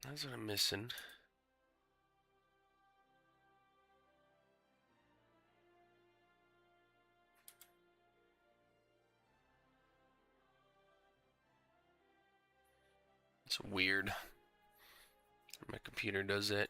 That's what I'm missing. It's weird. My computer does it.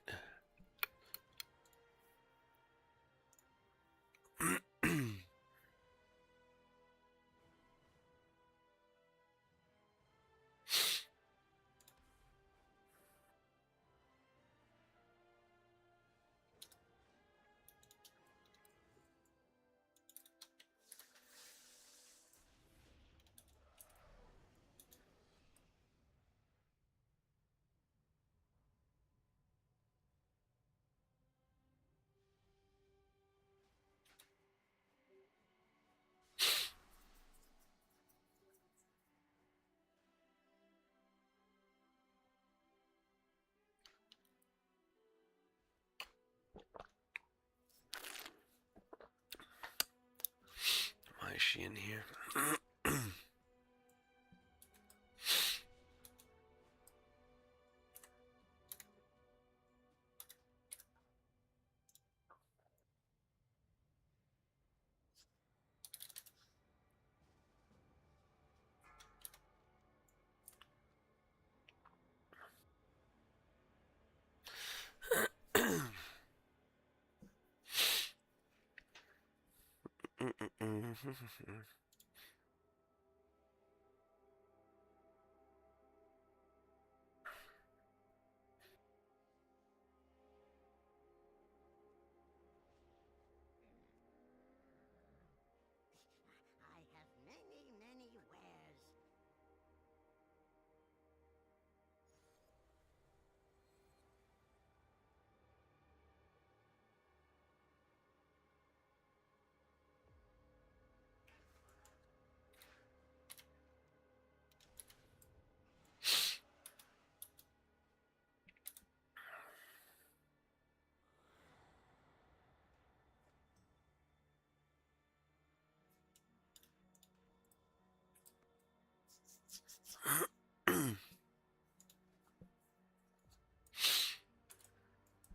Why is she in here? I have many, many wares.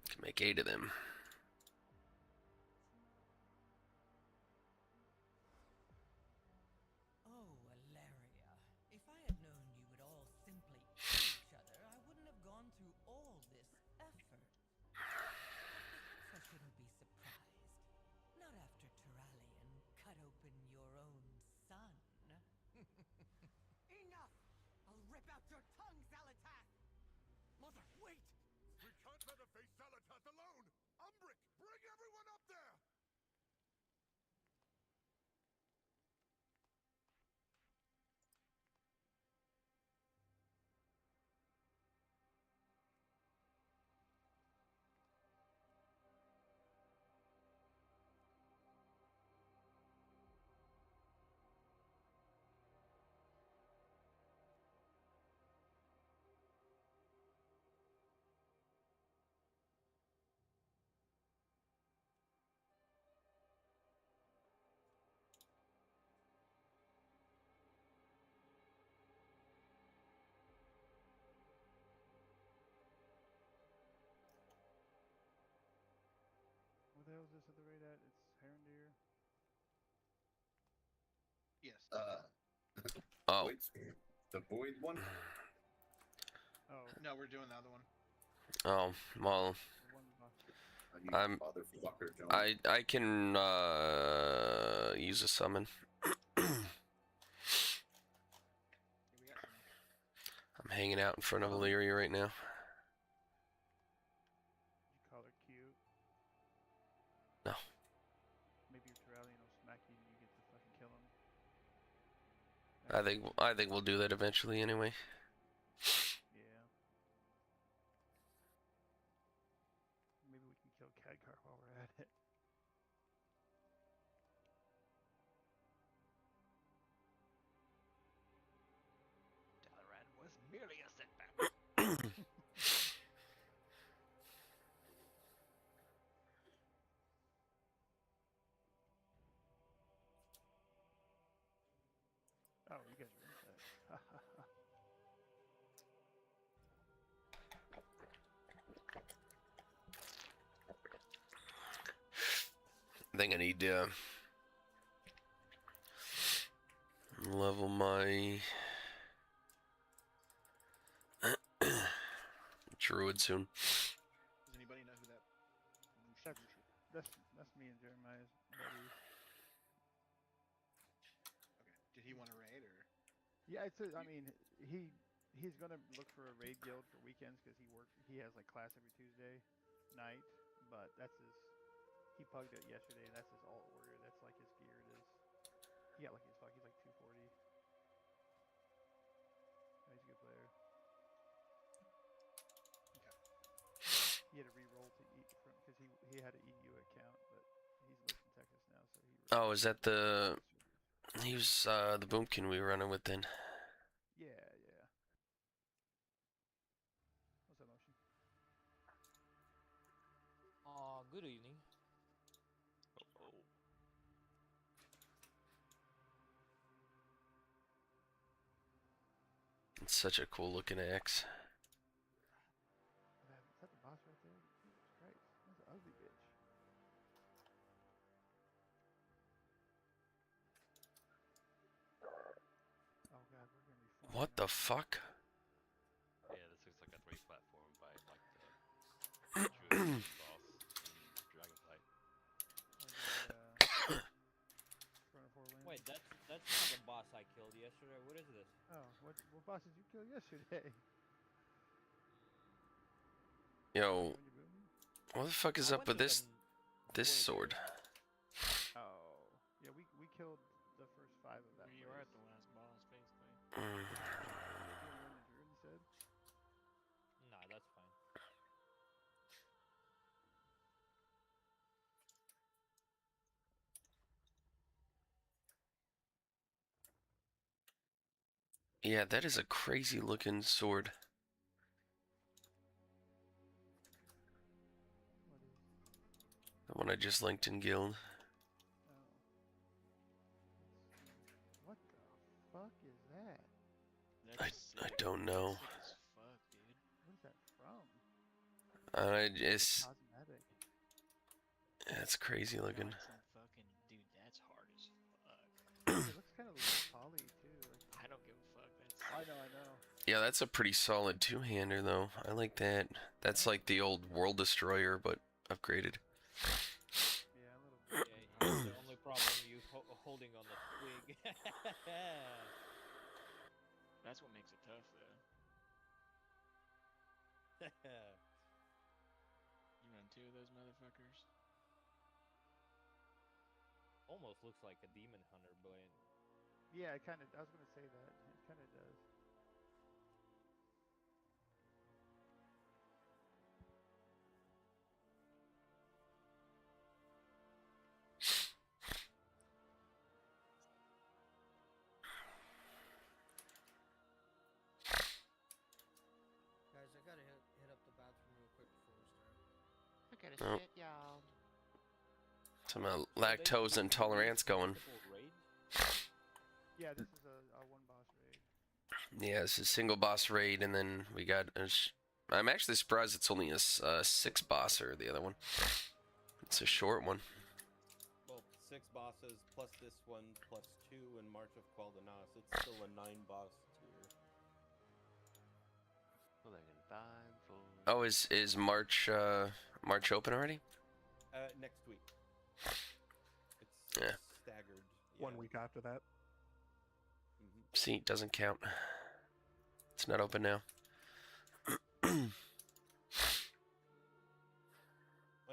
Can make 8 of them. Oh, Alaria. If I had known you would all simply kill each other, I wouldn't have gone through all this effort. But perhaps I shouldn't be surprised. Not after Turalian cut open your own son. Enough! I'll rip out your tongue, Zalatath! Mother, wait! We can't let her face Zalatath alone! Umbric, bring everyone up there! What the hell is this at the rate at? It's Herondeer. Yes. Oh, The Void one? Oh, No, we're doing the other one. oh, well, the one box. You I'm- motherfucker, John. I can use a summon. Here we got some. I'm hanging out in front of Illyria right now. Did you call her cute? No. Maybe your Turalian will smack you and you get to fucking kill him. I think we'll do that eventually anyway. kill Khadgar while we're at it. Dalaran was merely a setback. Oh, you guys are inside. I think I need to level my druid soon. Does anybody know who that That's me and Jeremiah's buddy. Okay. Did he want to raid or? Yeah, I mean, he's gonna look for a raid guild for weekends because he has like class every Tuesday night, but he pugged it yesterday. And that's his alt warrior. That's like his gear. He got lucky as fuck. He's like 240. Yeah, he's a good player. He had to re-roll to eat from because he had an EU account, but he's lives in Texas now, so he. Oh, is that he was the boomkin we were running with then? Yeah. What's that motion? Good evening. It's such a cool looking axe. Is that the boss right there? Jesus Christ, that's an ugly bitch. Oh god, we're gonna be flying. What the fuck? Yeah, this looks like a raid platform by like the Druid boss in Dragonflight. Wait, that's not the boss I killed yesterday. What is this? Oh, what boss did you kill yesterday? Yo, When you boomed? what the fuck is I up with wouldn't this even sword? Oh, yeah, we killed the first 5 of that. You are at the last boss, basically. Mm. You said? Nah, that's fine. Yeah, that is a crazy looking sword. What is? The one I just linked in guild. Oh. What the fuck is that? I don't know. Sick as fuck, dude. What is that from? It's Cosmetic. it's crazy looking. Like some fucking dude, that's hard as fuck. It looks kind of like poly too. Like, I don't give a fuck. That's I know. Yeah, that's a pretty solid two-hander though. I like that. That's like the old World Destroyer, but upgraded. Yeah, a little bit. Yeah, the only problem you holding on the twig. That's what makes it tough, though. You run 2 of those motherfuckers. Almost looks like a demon hunter, but Yeah, it kind of. I was gonna say that. It kind of does. Guys, I gotta hit up the bathroom real quick before we start. I gotta Oh. shit, y'all. Some lactose intolerance going. Yeah, this is a one boss raid. Yeah, it's a single boss raid, and then we got. I'm actually surprised it's only a 6 bosser. The other one. It's a short one. Well, 6 bosses plus this one plus 2 in March of Quel'Danas. It's still a 9 boss tier. Oh, is March open already? Next week. It's Yeah. staggered. 1 week after that. See, it doesn't count. It's not open now. Oh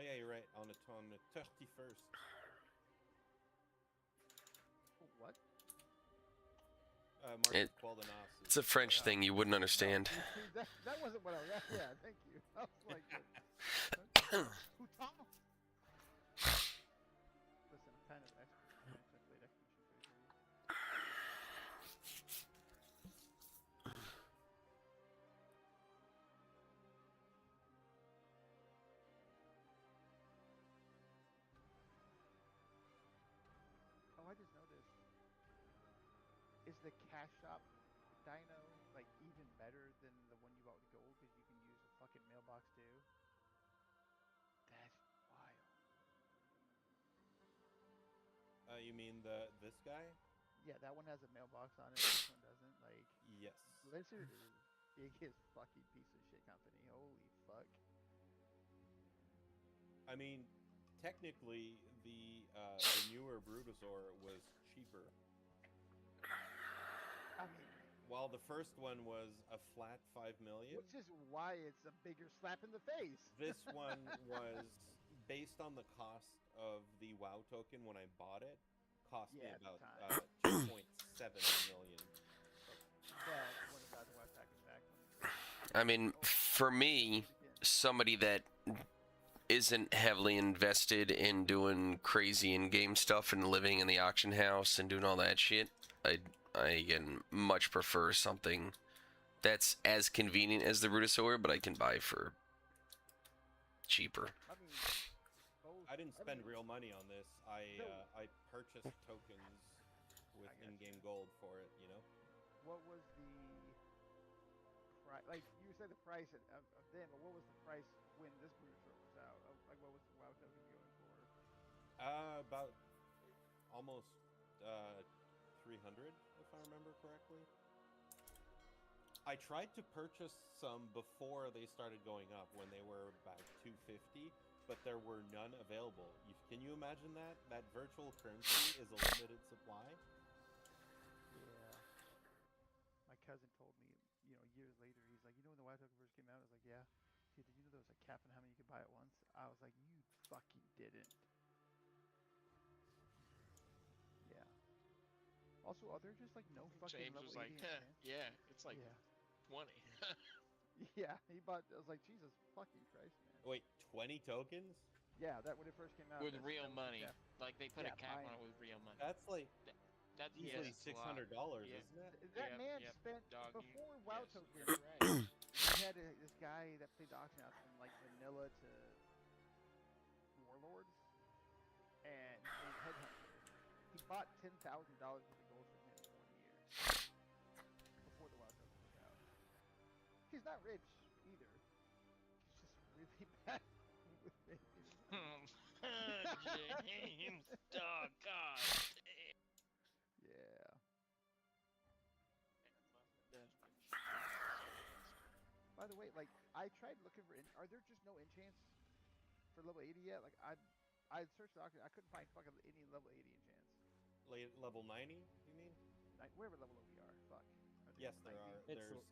yeah, you're right. On the 31st. What? March It- of Quel'Danas. It's a French thing you wouldn't understand. See, that wasn't what I was. Yeah, thank you. I was like, Putain. the cash shop dino like even better than the one you bought with gold because you can use a fucking mailbox too? That's wild. You mean this guy? Yeah, that one has a mailbox on it. This one doesn't. Like Yes. Blizzard is biggest fucking piece of shit company. Holy fuck. I mean, technically, the newer Brutosaur was cheaper. I mean, While the first one was a flat 5 million, which is why it's a bigger slap in the face. this one was based on the cost of the WoW token when I bought it. Cost me Yeah, at the about time. 2.7 million. But what about the web package back? I mean, for me, somebody that isn't heavily invested in doing crazy in-game stuff and living in the auction house and doing all that shit, I again much prefer something that's as convenient as the Brutosaur, but I can buy for cheaper. I mean, both. I didn't spend real money on this. I No. I purchased tokens with I got in-game you. gold for it. You know. What was the price? Like you said, the price of them, but what was the price when this Brutosaur was out? Like, what was the WoW token going for? About almost 300, if I remember correctly. I tried to purchase some before they started going up when they were about 250, but there were none available. Can you imagine that? That virtual currency is a limited supply. Yeah. My cousin told me, years later, he's like, when the WoW token first came out, I was like, yeah. Did you know there was a cap on how many you could buy at once? I was like, you fucking didn't. Yeah. Also, are there just like no fucking James level was like, 80 huh, enchants? yeah, it's like Yeah. 20. Yeah, he bought. I was like, Jesus fucking Christ, man. Wait, 20 tokens? Yeah, that when it first came out. With that real was the money. cap. Like they put Yeah, a cap on fine. it with real money. That's like That's easily it's a lot. $600, Yeah. isn't it? That Yep, man yep, spent dog, before WoW yes, tokens. you're right. He had this guy that played the auction house from like vanilla to warlords, and his name Headhunter. He bought $10,000 worth of gold from him in 1 year before the WoW token was out. He's not rich either. He's just really bad with making money. James, oh god. Yeah. Damn. By the way, like I tried looking for. Are there just no enchants for level 80 yet? Like I searched the auction. I couldn't find fucking any level 80 enchants. Level 90, you mean? Wherever level we are. Fuck. Yes, there are. There's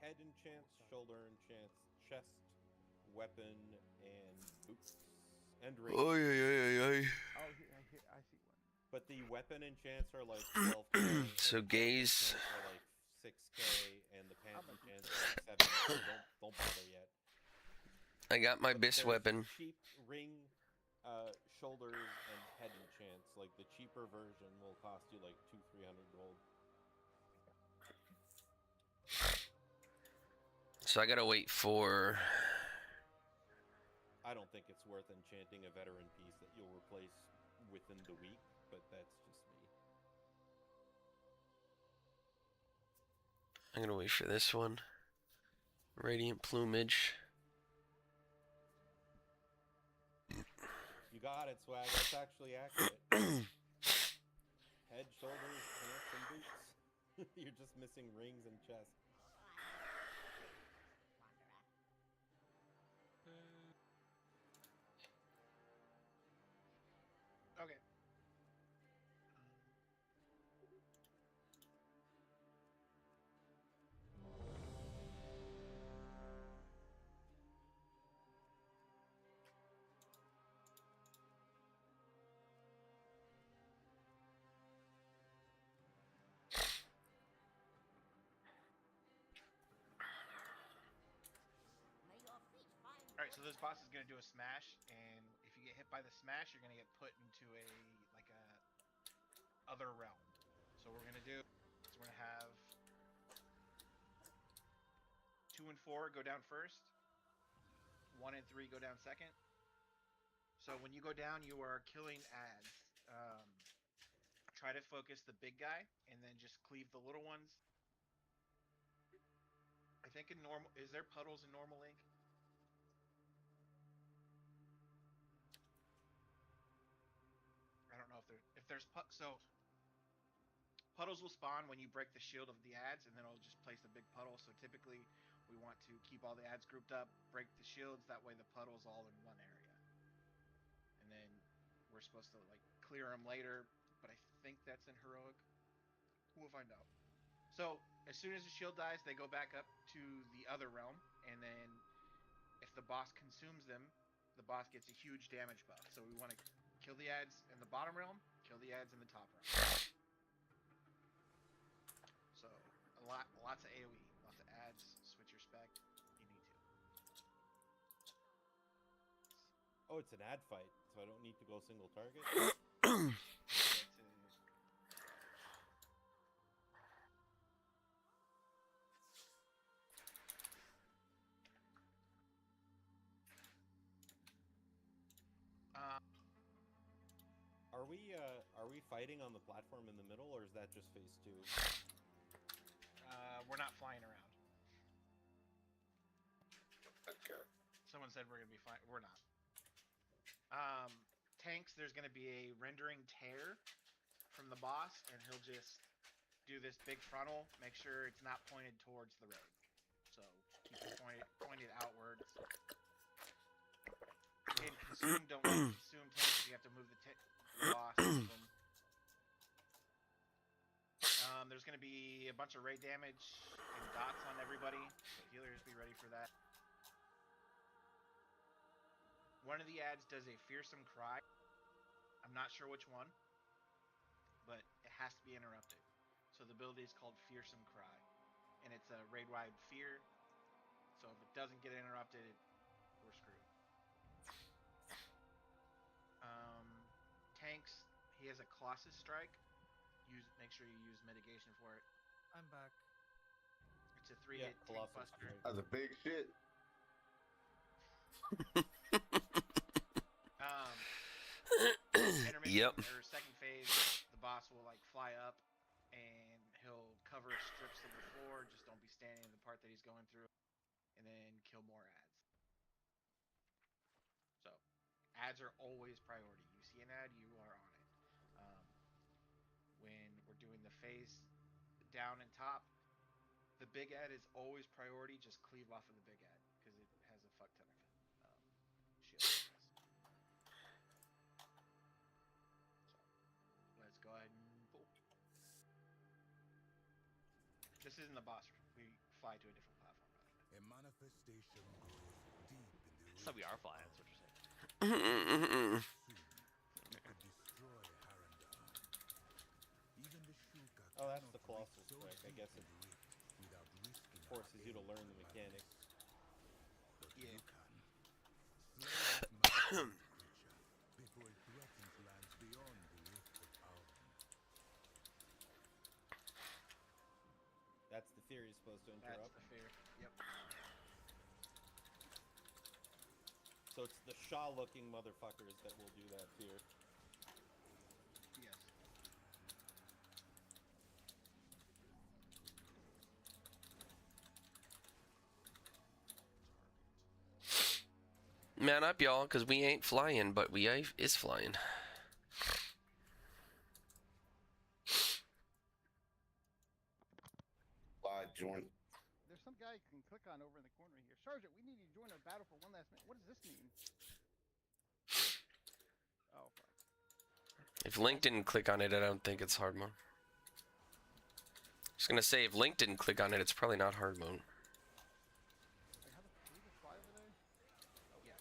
head enchants, shoulder enchants, chest, weapon, and boots, and rings. Oh, yeah. Oh, I see one. But the weapon enchants are like 12k. So and gaze. are like 6k, and the pants enchants are like 7. So don't bother yet. I got my bis There's weapon. cheap ring, shoulders, and head enchants. Like the cheaper version will cost you like 200-300 gold. So I gotta wait for. I don't think it's worth enchanting a veteran piece that you'll replace within the week, but that's just me. I'm gonna wait for this one. Radiant plumage. You got it, Swag. That's actually accurate. Head, shoulders, pants, and boots. You're just missing rings and chest. Okay. May your feet find Alright, so this boss is gonna do a smash, and if you get hit by the smash, you're gonna get put into a other realm. So what we're gonna do is we're gonna have 2 and 4 go down first, 1 and 3 go down second. So when you go down, you are killing ads. try to focus the big guy and then just cleave the little ones. I think in normal, is there puddles in normal link? I don't know if there's so puddles will spawn when you break the shield of the ads, and then it'll just place a big puddle. So typically, we want to keep all the ads grouped up, break the shields. That way, the puddle's all in one area, and then we're supposed to like clear them later. But I think that's in heroic. We'll find out. So as soon as the shield dies, they go back up to the other realm, and then if the boss consumes them, the boss gets a huge damage buff. So we want to kill the ads in the bottom realm, kill the ads in the top realm. So lots of AoE, lots of ads. Switch your spec. You need to. Oh, it's an ad fight, so I don't need to go single target. Are we fighting on the platform in the middle, or is that just phase 2? We're not flying around. Okay. Someone said we're gonna be fine. We're not. Tanks. There's gonna be a rendering tear from the boss, and he'll just do this big frontal. Make sure it's not pointed towards the road. So keep it pointed outwards. In consume, don't consume tanks. You have to move the boss. There's going to be a bunch of raid damage and dots on everybody. So healers, be ready for that. One of the ads does a fearsome cry. I'm not sure which one, but it has to be interrupted. So the ability is called Fearsome Cry, and it's a raid-wide fear. So if it doesn't get interrupted, we're screwed. Tanks, he has a Colossus Strike. Make sure you use mitigation for it. I'm back. It's a 3-hit tank buster. That's a big shit. Yep. Or second phase, the boss will like fly up and he'll cover strips of the floor. Just don't be standing in the part that he's going through, and then kill more ads. So, ads are always priority. You see an ad, you are on it. When we're doing the phase down and top, the big ad is always priority. Just cleave off of the big ad because it has a fuck ton of shield. Let's go ahead and pull. This isn't the boss. We fly to a different platform. A manifestation goes deep in the So we are flying, that's what you're saying. soon. You could destroy Harandar. Even the Shuka Oh, that's the cannot Colossus reach so Strike. I deep guess in it the rift without risking forces you to our learn the aid. mechanics. But Yeah. you can. Slay this malevolent creature before it threatens lands beyond the rift of Alvin. That's the fear you're supposed to interrupt. That's the fear. Yep. So it's the Shaw-looking motherfuckers that will do that fear. Yes. Man up, y'all, because we ain't flying, but we is flying. Join. There's some guy you can click on over in the corner here. Sergeant, we need you to join our battle for one last minute. What does this mean? Oh, fuck. If Link didn't click on it, I don't think it's hard mode. I was gonna say, if Link didn't click on it, it's probably not hard mode. Like, how the we just fly over there? Oh yeah.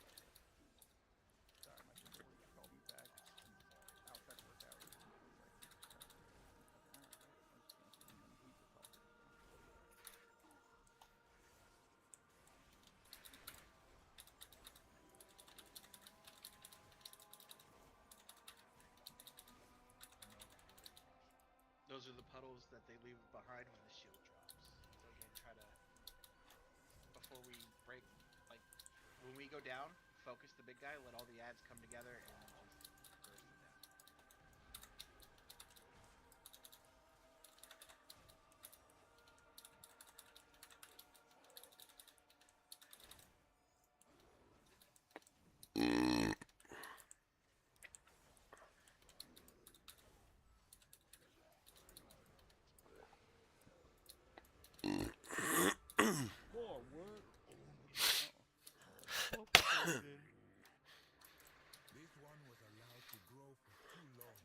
Sorry, my keyboard called me back. Outside of work hours. Those are the puddles that they leave behind when the shield drops. So again, try to, before we break, like, when we go down, focus the big guy, let all the ads come together, and then just burst them down. This one was allowed to grow for too long.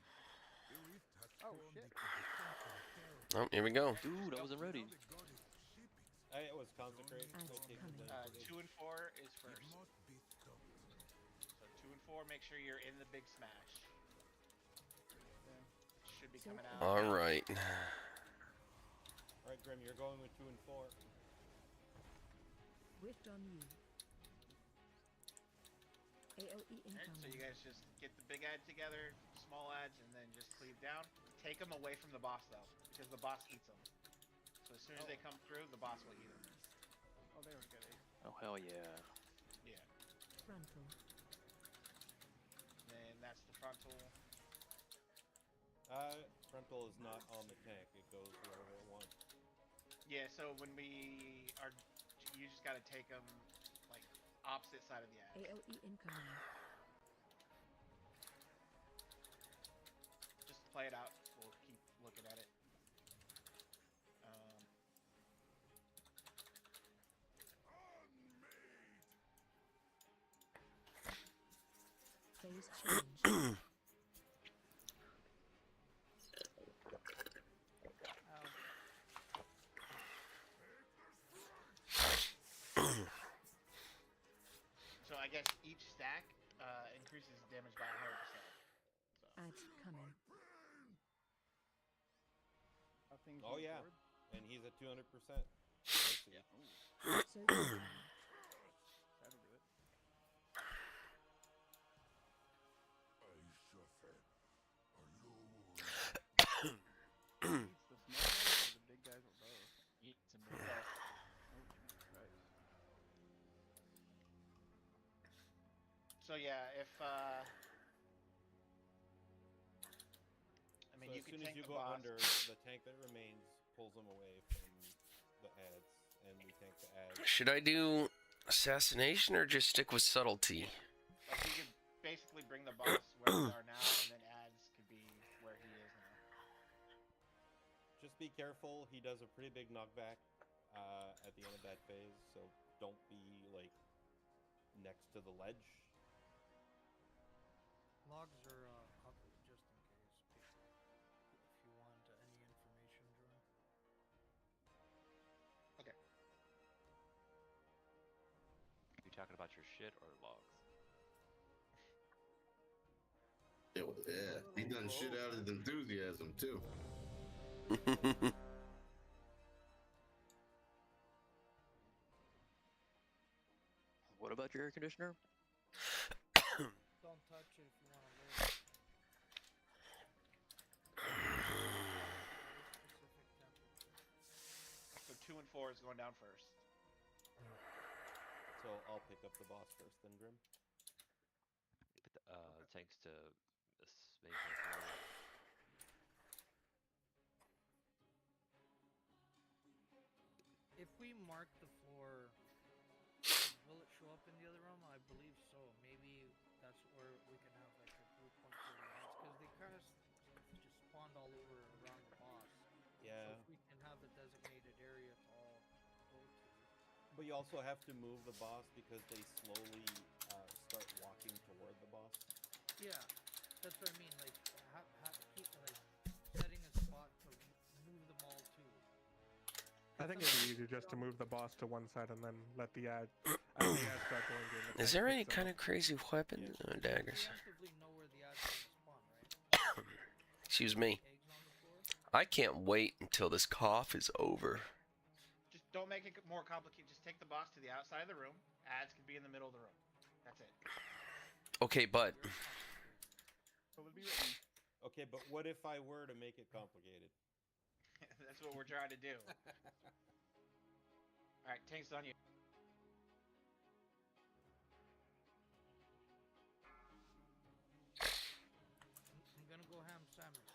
The rift has Oh, formed shit. the potential terror. Oh, here we go. Dude, I wasn't ready. Now the goddess shipping. It was consecrate. Adds I take coming. the name. 2 and 4 is It first. must be stopped. So 2 and 4, make sure you're in the big smash. Yeah. Should be So coming out. All right. All right, Grim, you're going with 2 and 4. Rift on you. AOE Alright, so incoming. you guys just get the big ad together, small ads, and then just cleave down. Take them away from the boss though, because the boss eats them. So as soon as they come through, the boss will eat them. Oh, they already got 8. Oh hell yeah. Yeah. Frontal. Then that's the frontal. Frontal is not on the tank. It goes wherever it wants. Yeah, so when we are, you just gotta take them like opposite side of the ad. AOE incoming. Just play it out. We'll keep looking at it. Phase change. So I guess each stack increases damage by 100%. So. Adds coming. How things Oh, move yeah. forward? And he's at 200%. Let's see. So incoming. That'll do it. Eats the small guys or the big guys or both? Eat some more. Oh, Jesus Christ. So yeah, if I mean, So you as can soon as tank you the go boss. under, the tank that remains pulls them away from the ads, and we tank the ads. Should I do assassination or just stick with subtlety? Like you could basically bring the boss where we are now, and then ads could be where he is now. Just be careful. He does a pretty big knockback at the end of that phase, so don't be like next to the ledge. Logs are up just in case, if you want any information, Jordan. Okay. You talking about your shit or logs? Yeah, he done shit out his enthusiasm too. What about your air conditioner? Don't touch it if you want to live. Specific temperature. So 2 and 4 is going down first. So I'll pick up the boss first, then Grim. Put the tanks to maintenance level. If we mark the floor, will it show up in the other room? I believe so. Maybe that's where we can have like a group point for the ads, because they kind of just spawned all over around the boss. Yeah. So if we can have a designated area to all go to. But you also have to move the boss because they slowly start walking toward the boss. Yeah, that's what I mean. Like, keep like setting a spot to move them all to. I think it'd be easier just to move the boss to one side and then let the ad, as the ads start going to the Is tank there any picks them kind up. of crazy weapon? Oh, daggers. Preemptively know where the ads are going to spawn, right? Excuse me. Eggs on the floor. I can't wait until this cough is over. Just don't make it more complicated. Just take the boss to the outside of the room. Ads could be in the middle of the room. That's it. Okay, but So it'll be written. Okay, but what if I were to make it complicated? That's what we're trying to do. All right, tank's on you. I'm gonna go ham sandwich.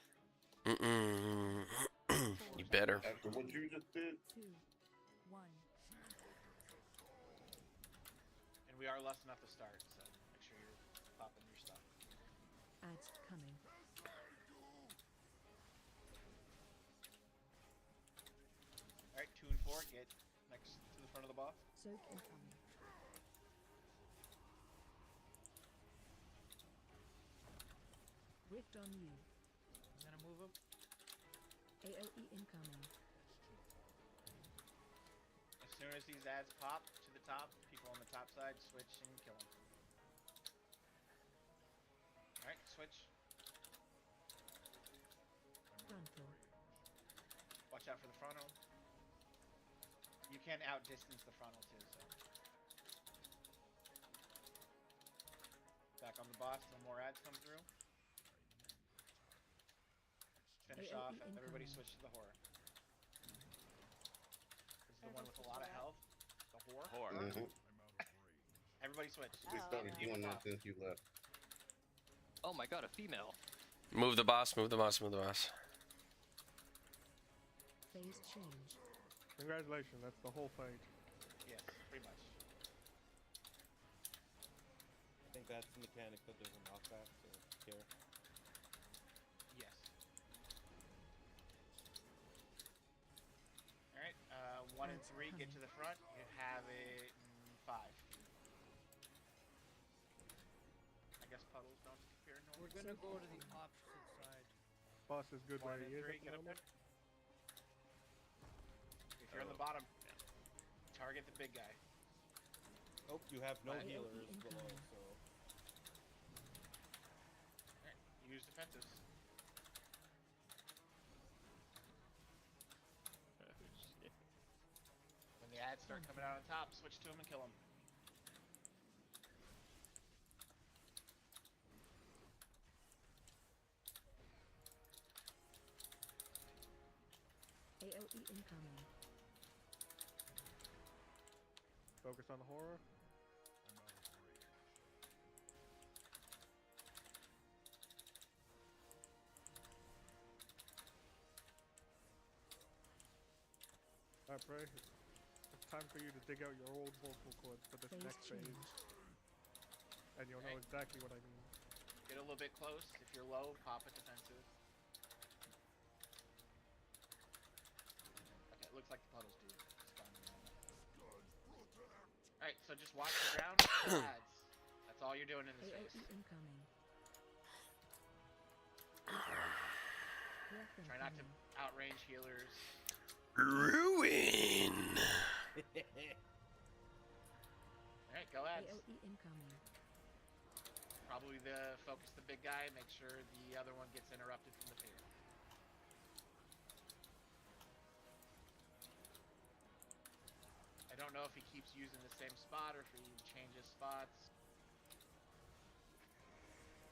you better. After what you just did, 2, 1. And we are less enough to start, so make sure you're popping your stuff. Ads coming. All right, 2 and 4, get next to the front of the boss. Soak incoming. Rift on you. I'm gonna move him. AOE incoming. As soon as these ads pop to the top, people on the top side switch and kill them. Alright, switch. Frontal. Watch out for the frontal. You can outdistance the frontal too, so. Back on the boss till more ads come through. Finish AOE off. Everybody incoming. switch to the horror. This is the one with a lot of health. The horror. Horror. Mhm. Everybody switch. We started doing that since you left. Oh my god, a female. Move the boss, move the boss, move the boss. Phase change. Congratulations, that's the whole fight. Yes, pretty much. I think that's the mechanic that there's a knockback, so care. Yes. Alright, 1 and 3 get to the front. You have it in 5. I guess puddles don't appear in We're gonna go to the opposite side. Boss is good 1 where and he is 3 at the get up there. moment. If you're on the bottom, target the big guy. Oh, you have no Right. healers below, incoming. so Alright, use defensives. When the ads start coming out on top, switch to him and kill him. AOE incoming. Focus on the horror. Alright, Prey. It's time for you to dig out your old vocal cords for this Phase next phase. change. And you'll know exactly what I mean. Get a little bit close. If you're low, pop a defensive. Okay, it looks like the puddles do. Alright, so just watch the ground and kill ads. That's all you're doing in this phase. AOE incoming. Breath Try not to incoming. outrange healers. Ruin. Alright, go ads. AOE incoming. Probably focus the big guy, make sure the other one gets interrupted from the fear. I don't know if he keeps using the same spot or if he changes spots.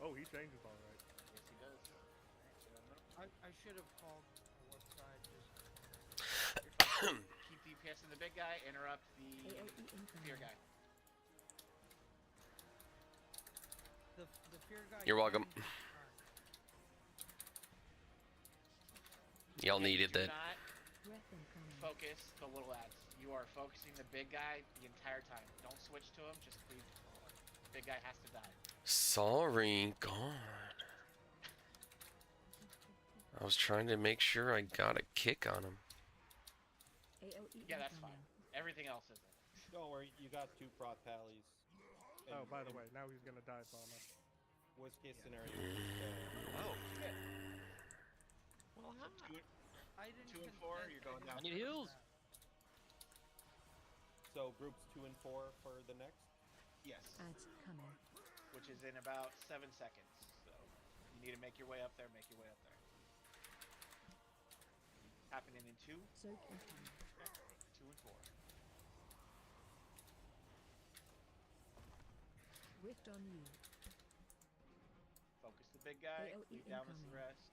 Oh, he changes alright. Yes, he does. I should have called what side just. Keep DPS in the big guy, interrupt the AOE incoming. fear guy. The fear guy. You're welcome. can turn. Y'all needed Do that. not Breath incoming. focus the little ads. You are focusing the big guy the entire time. Don't switch to him, just cleave. Big guy has to die. Sorry, God. I was trying to make sure I got a kick on him. AOE Yeah, that's incoming. fine. Everything else isn't. don't worry, you got 2 prot pallies. Oh, by the and way, now he's gonna die from us. worst case scenario. Oh, shit. Well, I didn't 2 and even 4, think you're going I down. I need heals. So groups 2 and 4 for the next. Yes. Ads coming. Which is in about 7 seconds. So you need to make your way up there, make your way up there. Happening in 2, Soak incoming. 2 and 4. Rift on you. Focus the big guy, AOE leave down with the incoming. rest.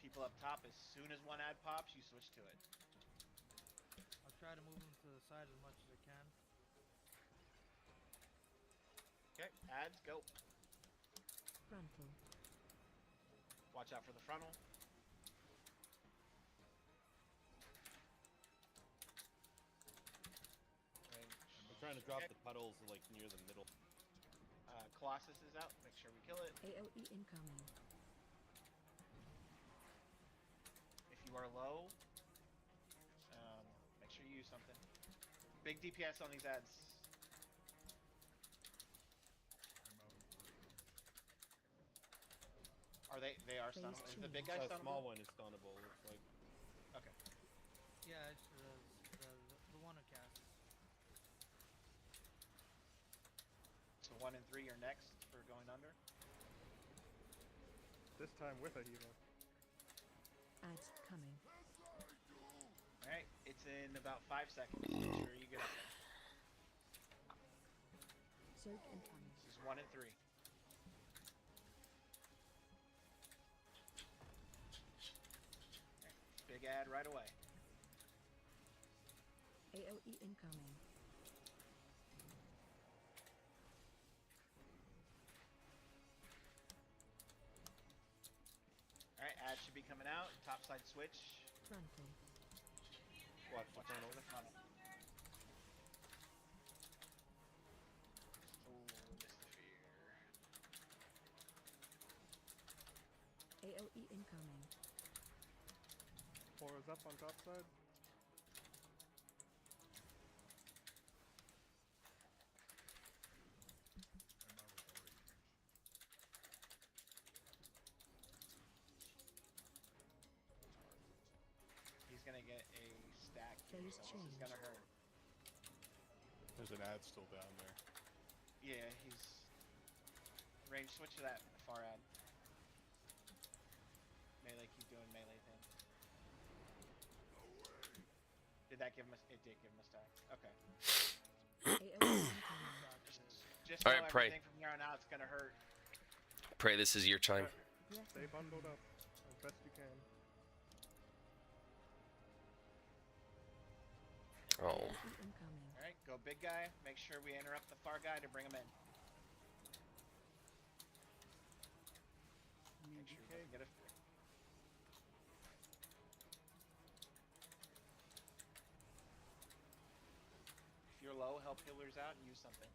People up top, as soon as one ad pops, you switch to it. I'll try to move him to the side as much as I can. Okay, ads, go. Frontal. Watch out for the frontal. I'm trying to drop the puddles like near the middle. Colossus is out. Make sure we kill it. AOE incoming. If you are low, make sure you use something. Big DPS on these ads. Are they? They are stunnable. Is the big guy The stunnable? small one is stunnable. Looks like. Okay. Yeah, it's the one who casts. So 1 and 3 are next for going under. This time with a healer. Ads coming. All right, it's in about 5 seconds. Make sure you get up there. Soak incoming. This is 1 and 3. Big ad right away. AOE incoming. All right, ad should be coming out. Topside switch. Frontal. Watch the Watch out funnel. for the funnel. Oh, missed the fear. AOE incoming. 4 is up on top side. He's gonna get a stack here, Phase so this is change. gonna hurt. There's an ad still down there. Yeah, he's range. Switch to that far ad. Melee, keep doing melee thing. Did that give him a? It did give him a stack. Okay. AOE incoming. Just All know right, pray. everything from here on out, it's gonna hurt. Pray this is your time. Breath Stay incoming. bundled up as best you can. Oh. AOE incoming. All right, go big guy. Make sure we interrupt the far guy to bring him in. Make sure he doesn't get a. If you're low, help healers out and use something.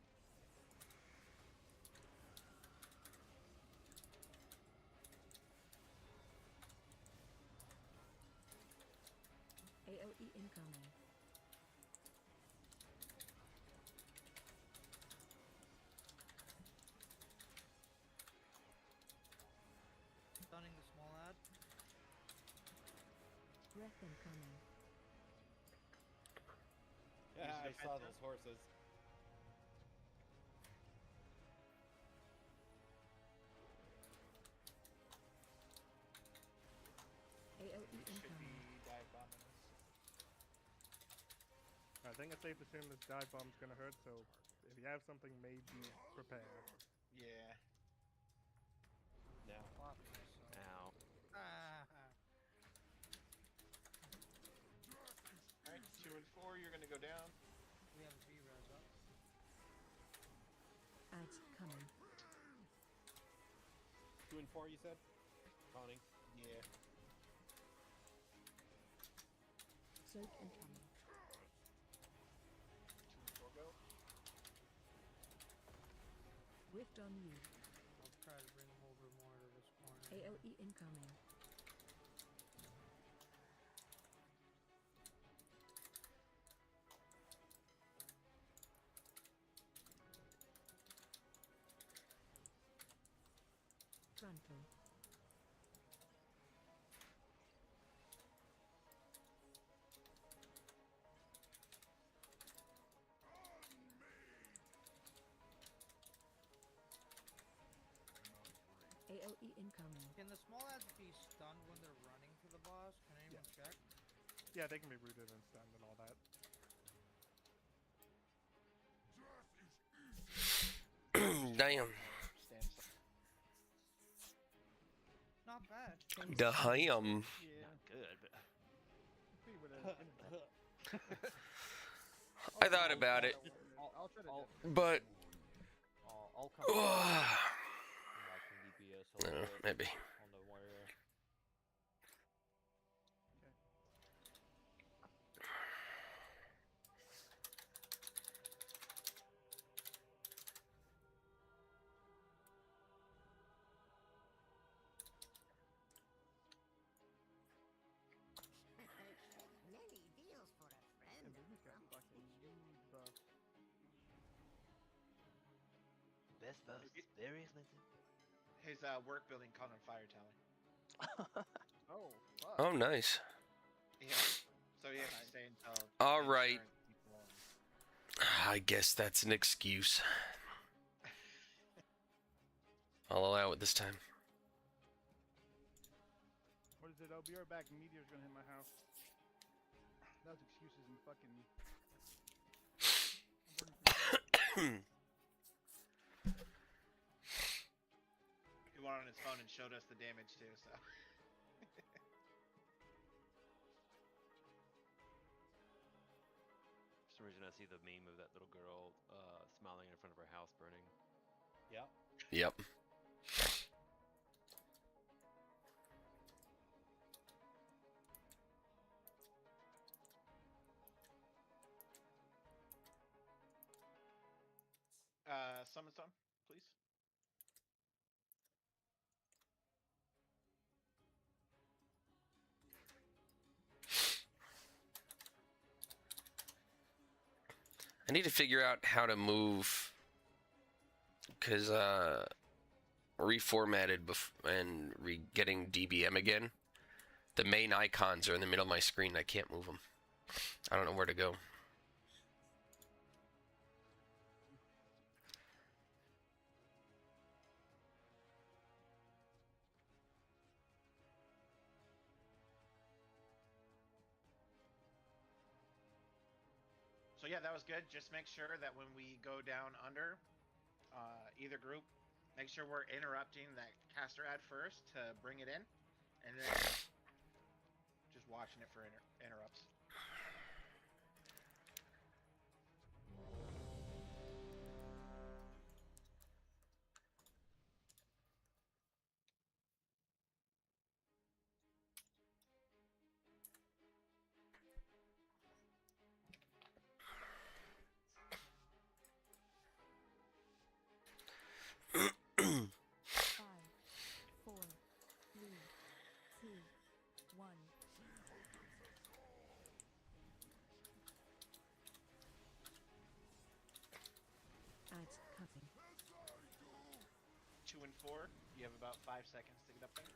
AOE incoming. Stunning the small ad. Breath incoming. Yeah, Use I the saw defensive. those horses. AOE Should be incoming. dive bombing us. I think it's safe to assume this dive bomb's gonna hurt, so if you have something, maybe prepare. Yeah. Now. Fuck yourself. Ow. Ah. Alright, 2 and 4, you're gonna go down. We have a V-res up. Ads coming. 2 and 4, you said? Conning. Yeah. Soak incoming. 2 and 4 go. Rift on you. I'll try to bring him over more to this corner. AOE incoming. Frontal. AOE incoming. Can the small ads be stunned when they're running to the boss? Can anyone check? Yeah, they can be rooted and stunned and all that. Damn. Stand still. Not bad. Damn. Yeah. Not good, but See what it- I thought about it, I'll try to I'll- get but I'll come back. I can DPS a little bit maybe. on the warrior. Many deals for a friend. and this got fucking huge buff. Best buff. Very expensive. His work building caught on fire, Tally. Oh, fuck. Oh, nice. Yeah. So he has to stay until. All the right. insurance people and- I guess that's an excuse. I'll allow it this time. What is it? I'll be right back. Meteor's gonna hit my house. That was excuses and fucking. He went on his phone and showed us the damage too. So. For some reason, I see the meme of that little girl smiling in front of her house burning. Yep. Yep. Summon some, please. I need to figure out how to move, because reformatted and getting DBM again. The main icons are in the middle of my screen. I can't move them. I don't know where to go. So yeah, that was good. Just make sure that when we go down under either group, make sure we're interrupting that caster ad first to bring it in, and then just watching it for interrupts. Five, four, three, two, one. Ads cutting. 2 and 4. You have about 5 seconds to get up there.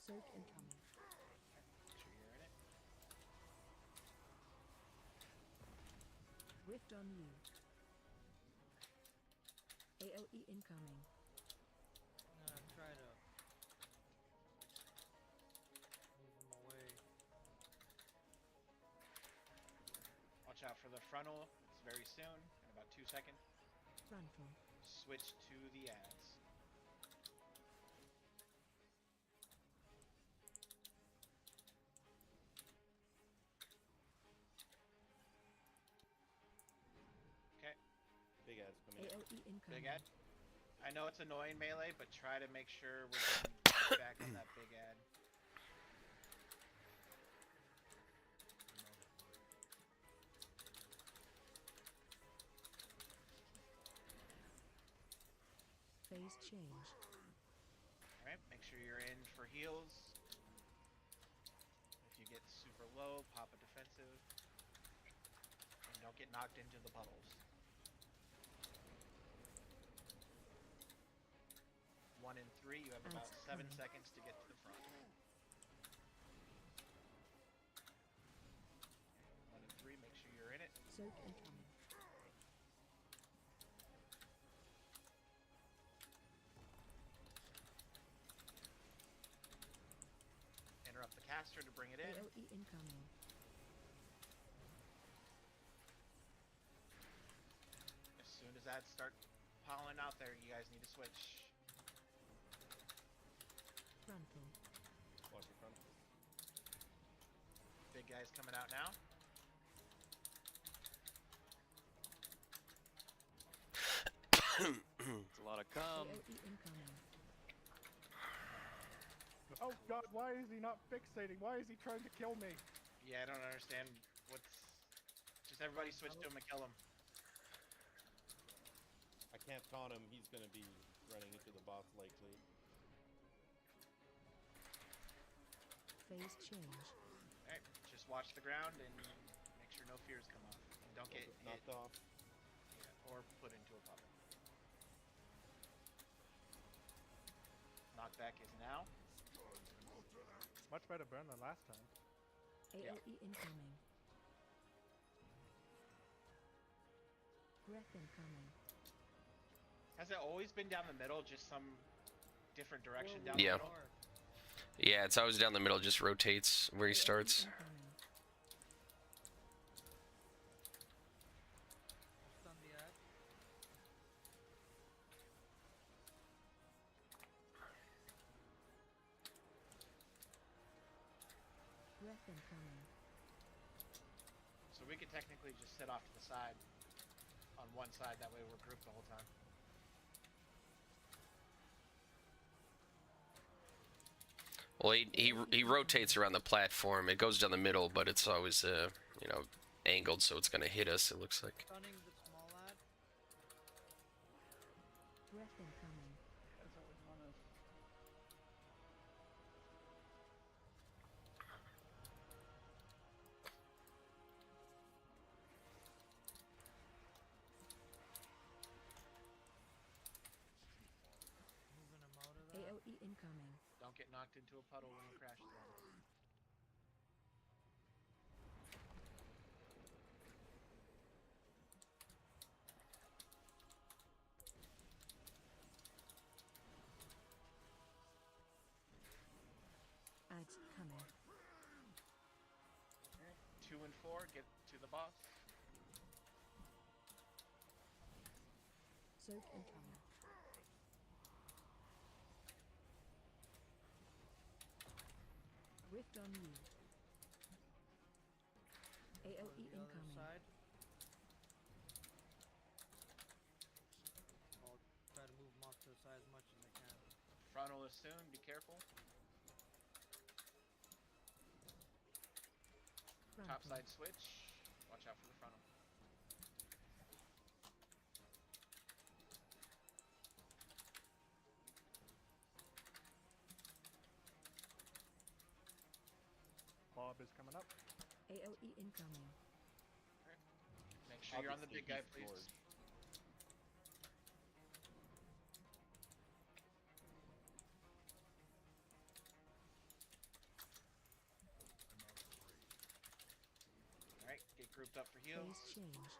Soak incoming. Make sure you're in it. Rift on you. AOE incoming. Try to move him away. Watch out for the frontal. It's very soon, in about 2 seconds. Frontal. Switch to the ads. Okay. Big ads coming in. AOE incoming. Big ad. I know it's annoying melee, but try to make sure we're getting back on that big ad. Phase change. Alright, make sure you're in for heals. If you get super low, pop a defensive. And don't get knocked into the puddles. 1 and 3, you have about 7 seconds to get to the front. 1 and 3, make sure you're in it. Soak incoming. Interrupt the caster to bring it in. AOE incoming. As soon as ads start piling out there, you guys need to switch. Frontal. Watch your front. Big guys coming out now. It's a lot of cum. AOE incoming. Oh god, why is he not fixating? Why is he trying to kill me? Yeah, I don't understand what's... Just everybody switch to him and kill him. I can't taunt him. He's going to be running into the boss likely. Phase change. Alright, just watch the ground and make sure no fears come off. And don't get hit knocked off. or put into a puddle. knockback is now. Much better burn than last time. AOE incoming. Breath incoming. Has it always been down the middle, just some different direction down Yeah. the middle? Yeah, it's always down the middle, just rotates where he starts. Incoming. Stun the ad. Breath incoming. So we could technically just sit off to the side on one side, that way we're grouped the whole time. Well, he rotates around the platform. It goes down the middle, but it's always you know, angled, so it's gonna hit us. It looks like. Stunning the small ad. Breath incoming. That's always on us. Moving him out of that. AOE incoming. Don't get knocked into a puddle when you crash through. Ads coming. 2 and 4, get to the boss. Soak incoming. Rift on you. Go to AOE the other incoming. side. I'll try to move him off to the side as much as I can. Frontal is soon, be careful. Top Frontal. side switch. Watch out for the frontal. Bob is coming up. AOE incoming. Make sure you're on the Obviously, big guy, he's please. George. Alright, get grouped up for heals. Phase change.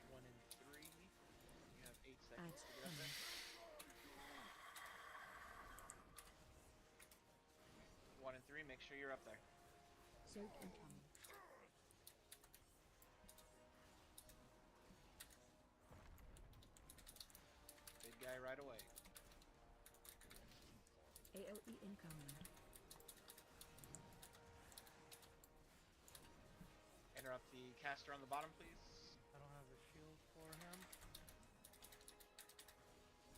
One and 3. You have 8 seconds Ads to get up coming. there. 1 and 3, make sure you're up there. Soak incoming. Big guy right away. AOE incoming. Interrupt the caster on the bottom, please. I don't have a shield for him.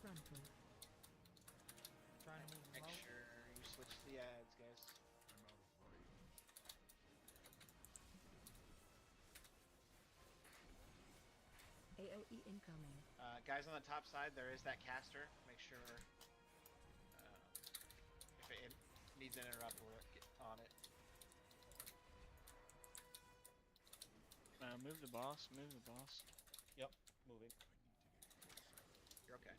Frontal. Trying to move him Make out. sure you switch to the ads, guys. AOE incoming. Guys on the top side, there is that caster. Make sure if it needs an interrupt, we'll get on it. Move the boss. Move the boss. Yep, moving. You're okay.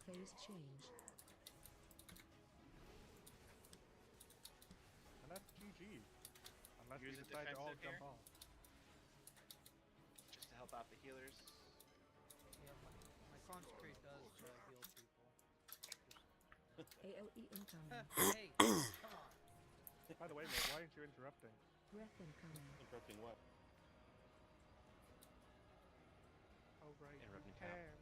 Phase change. And that's GG. Unless Use we it decide to all defensive jump here. off. Just to help out the healers. Yeah, my consecrate does heal people. AOE incoming. Hey, come on. By the way, mate, why aren't you interrupting? Breath incoming. Interrupting what? Oh, right. Interrupting you tap. can't.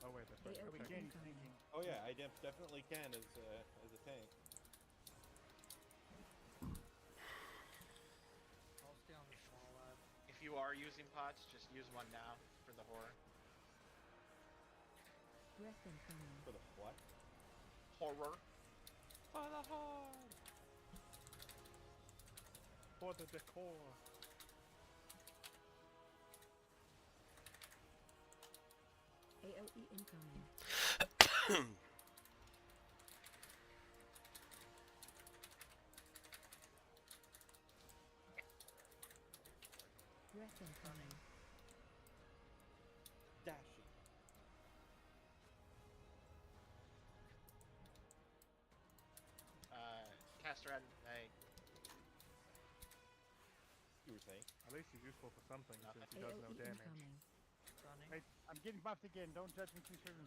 Oh, wait, that's right. AOE Okay. incoming. Oh yeah, I definitely can as a tank. I'll stay on the small lab. If you are using pots, just use one now for the horror. Breath incoming. For the what? Horror. For the horde! For the decor. AOE incoming. Breath incoming. Dashing. Caster, You were saying? At least he's useful for something since he does no AoE damage. incoming. Stunning. Hey, I'm getting buffed again. Don't judge me too soon.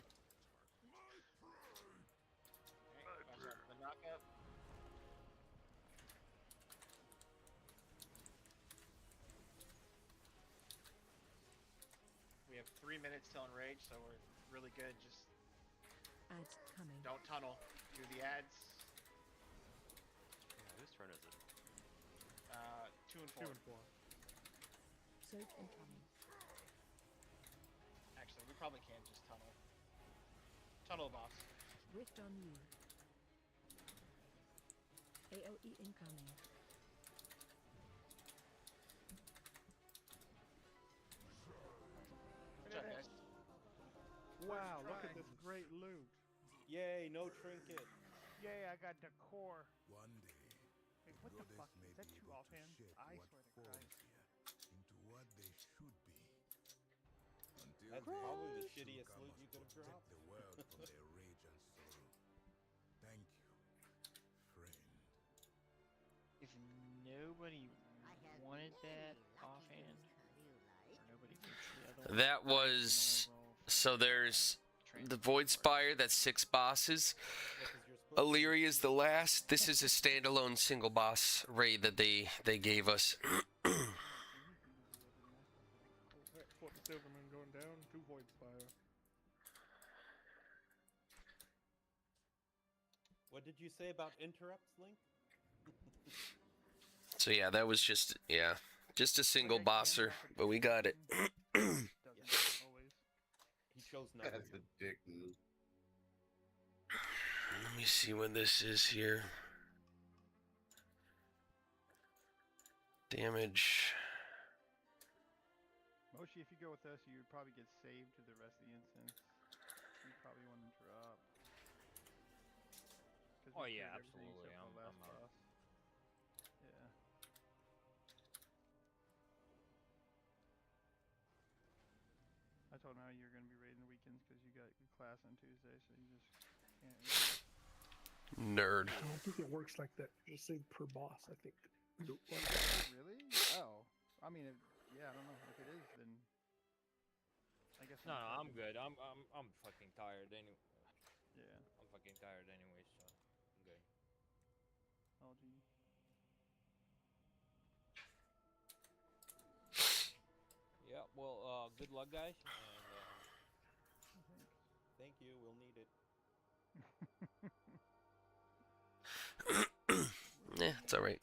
the knockup. We have 3 minutes till enrage, so we're really good. Just Ads coming. don't tunnel. Do the ads. Yeah, whose turn is it? 2 and 4. 2 and 4. Surge incoming. Actually, we probably can just tunnel. Tunnel boss. Rift on you. AoE incoming. Good job, guys. Wow, look at this great loot. Yay, no trinket. Yay, I got decor. One day, Wait, what the brothers fuck? may Is that be two able to offhand? shape I what swear to forms Christ. here into what they should be. Until That's then, probably the Shuka shittiest loot must you could have protect dropped. the world from their rage and sorrow. Thank you, friend. If nobody I have wanted that many lucky offhand, things you like. or nobody thinks the other one, That I can only was roll for so there's the transport. Voidspire. That's 6 bosses. Yeah, 'cause you're supposed to Illyria is the receive- last. This is a standalone single boss raid that they gave us. Alright, flip Silverman going down, 2 Voidspire. What did you say about interrupts, Link? So yeah, that was just a single Okay, bosser, but we got it. Doesn't always. He chose not That's to. a dick move. Let me see when this is here. Damage. Moshi, if you go with us, you would probably get saved to the rest of the instance. You probably want to drop. 'Cause we Oh, yeah, cleared everything absolutely. except for the I'm last out. boss. Yeah. I told him how you're going to be raiding the weekends because you got your class on Tuesday, so you just can't. Nerd. I don't think it works like that. You just save per boss, I think. Really? Oh. I mean, yeah, I don't know. If it is, then I guess. No, no, I'm tripping. good. I'm fucking tired anyway. Yeah. I'm fucking tired anyway, so I'm good. Oh, gee. Yeah, well, good luck, guys, and Thank you, we'll need it. Yeah, it's alright.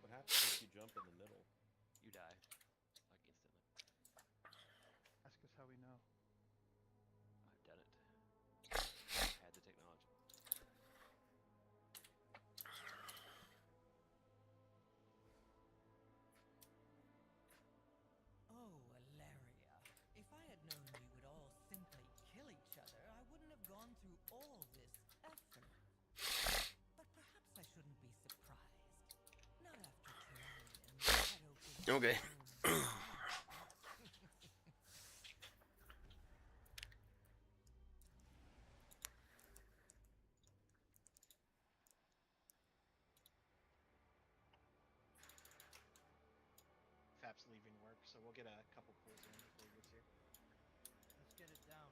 What happens if you jump in the middle? You die. Like instantly. Ask us how we know. I've done it. I had the technology. Oh, Ilaria. If I had known you would all simply kill each other, I wouldn't have gone through all this effort. But perhaps I shouldn't be surprised. Not after Terrarium had opened Okay. its own Fap's leaving work, so we'll get a couple pulls in before he gets here. Let's get it down.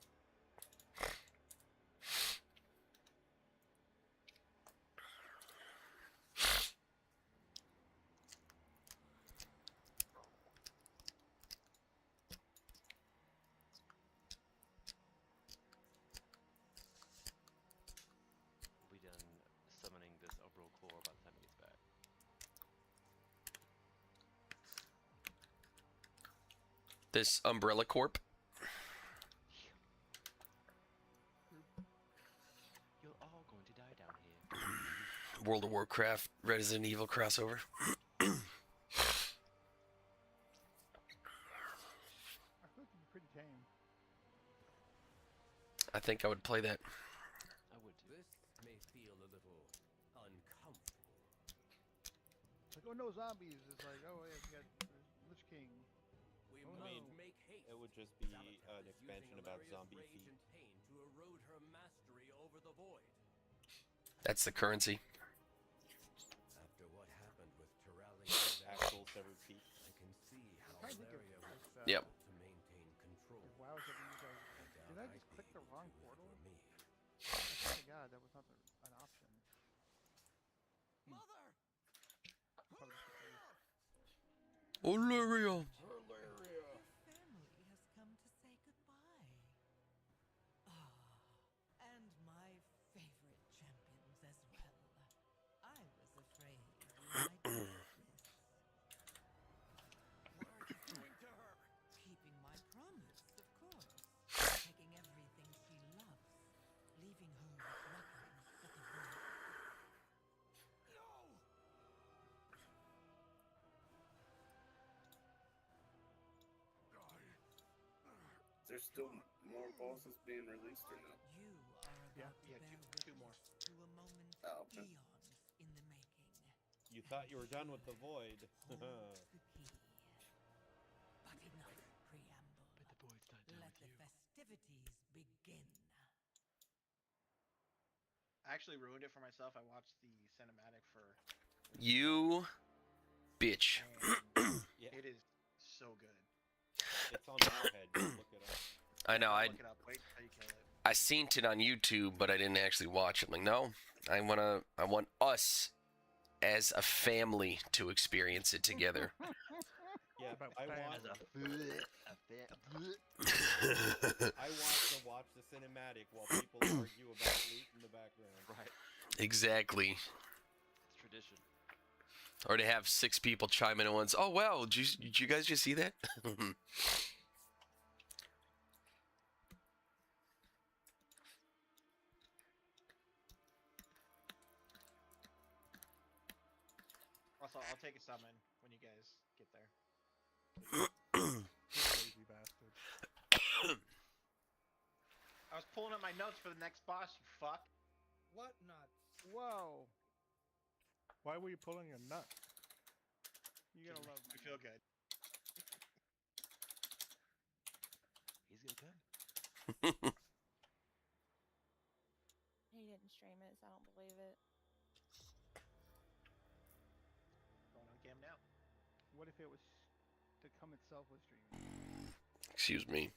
We'll be done summoning this Umbral Core by the time he gets back. This Umbrella Corp. World of Warcraft Resident Evil crossover. I feel like it'd be pretty tame. I think I would play that. I would too. This may feel a little uncomfortable. Like, oh no, zombies. It's like, oh yeah, we got Lich King. We Oh, must no. make haste. It would just be Sabotage an is expansion using about Illyria's zombie rage feet. and pain to erode her mastery over the void. That's the currency. After what happened with Terrali's Actual severed feet. I can see how trying to think of, Ilaria was Yep. able to maintain control. If WoW's ever used as, did I just click the wrong portal? Me. I swear to God, that was not an option. Mother! Probably just the case. Olaria. Your family has come to say goodbye. Ah, and my favorite champions as well. I was afraid we might miss this. What are you doing to her? Keeping my promise, of course. Taking everything she loves, leaving her with nothing but the void. No! There's still more bosses being released or not? You are about to Yeah, bear two more. witness to a moment Oh, okay. eons in the making. You thought you were done with the void. Hold the key. But enough preamble. But the void's not done Let with the you. festivities begin. I actually ruined it for myself. I watched the cinematic for. You bitch. And Yeah. it is so good. It's on Warhead. Just look it up. I know. I Look it up. Wait till you kill it. I seen it on YouTube, but I didn't actually watch it. I'm like, no, I want us as a family to experience it together. Yeah, About I fans. want to watch the cinematic while people argue about loot in the background. Right. Exactly. It's tradition. Or to have 6 people chime in at once. Oh wow, did you guys just see that? Also, I'll take a summon when you guys get there. Lazy bastard. I was pulling up my notes for the next boss, you fuck. What nuts? Whoa! Why were you pulling your nut? You gotta love We feel good. He's gonna come. He didn't stream it, so I don't believe it. Going on cam now. What if it was the come itself was streaming? Excuse me.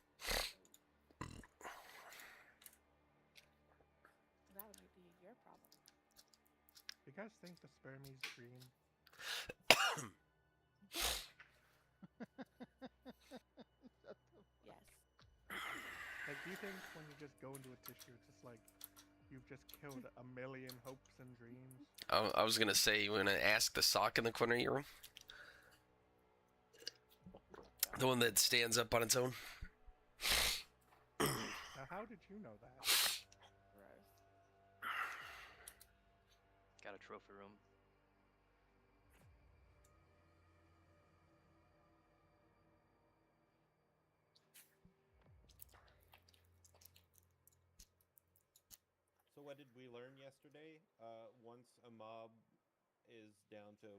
That would be your problem. You guys think the spermies dream? Yes. Like, do you think when you just go into a tissue, it's just like you've just killed a million hopes and dreams? I was gonna say, you wanna ask the sock in the corner of your room? The one that stands up on its own? Now, how did you know that? Gross. Got a trophy room. So what did we learn yesterday? Once a mob is down to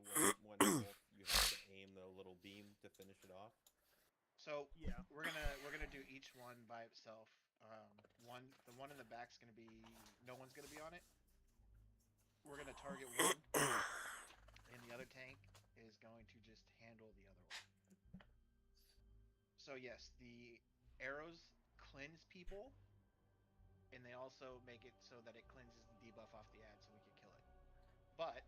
one health, you have to aim the little beam to finish it off. So Yeah. we're gonna do each one by itself. The one in the back's gonna be no one's gonna be on it. We're gonna target one, and the other tank is going to just handle the other one. So yes, the arrows cleanse people, and they also make it so that it cleanses the debuff off the ad, so we can kill it. But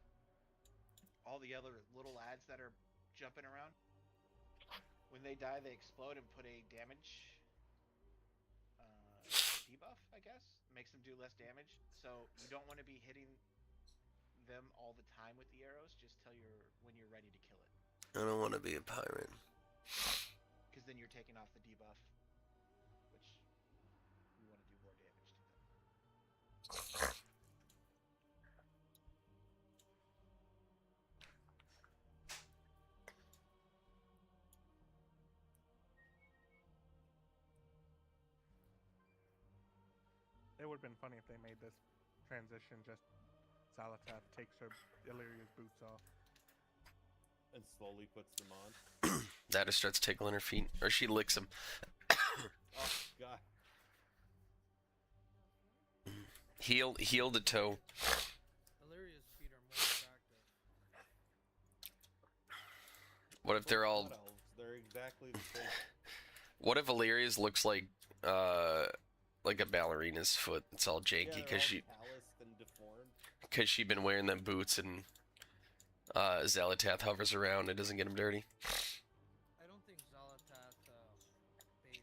all the other little ads that are jumping around, when they die, they explode and put a damage debuff, I guess. Makes them do less damage. So you don't want to be hitting them all the time with the arrows. Just tell when you're ready to kill it. I don't want to be a pirate. Because then you're taking off the debuff, which we want to do more damage to them. it would have been funny if they made this transition just Zalatath takes her Illyria's boots off. And slowly puts them on. That or starts tickling her feet, or she licks them. Oh god. Heel to toe. Illyria's feet are more attractive. What if they're all? Blood elves, they're exactly the same. What if Illyria's looks like a ballerina's foot? It's all janky because calloused and deformed. she's been wearing them boots and Zalatath hovers around and doesn't get them dirty. I don't think Zalatath baits.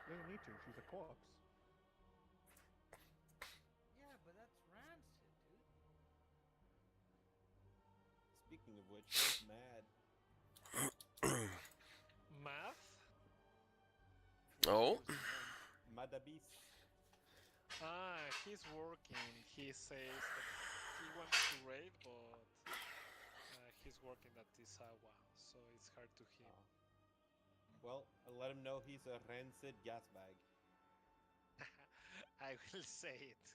You don't need to. She's a corpse. Yeah, but that's rancid, dude. Speaking of which, he's mad. Math? Oh. Madabis. He's working. He says that he wants to raid, but he's working at Tisawa, so it's hard to him. Well, I'll let him know he's a rancid gas bag. I will say it.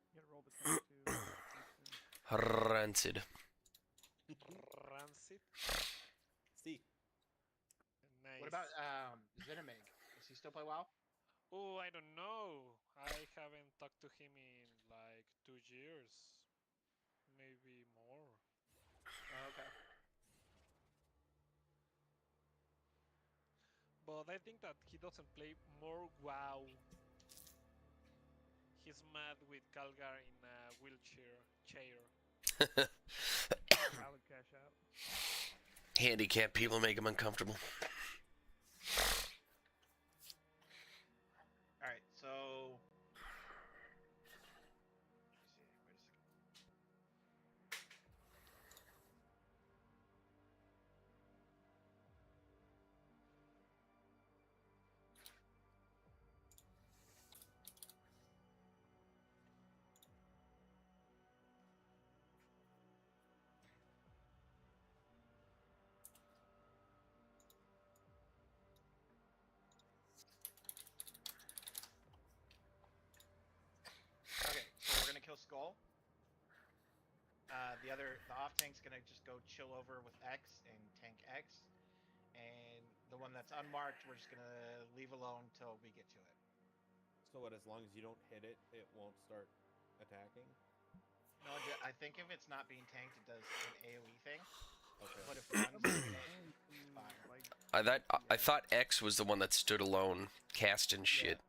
You gotta roll the 22. Rancid. Rancid. See. Nice. What about Zinamig? Does he still play WoW? Oh, I don't know. I haven't talked to him in like 2 years, maybe more. Oh, okay. But I think that he doesn't play more WoW. He's mad with Calgar in a wheelchair chair. Valid cash out. Handicapped people make him uncomfortable. Alright, so... Okay, so we're gonna kill Skull. The off tank's gonna just go chill over with X and tank X, and the one that's unmarked, we're just gonna leave alone till we get to it. So what? As long as you don't hit it, it won't start attacking. No, I think if it's not being tanked, it does an AOE thing. Okay. But if one's doing it, it's fine. I thought X was the one that stood alone, casting shit,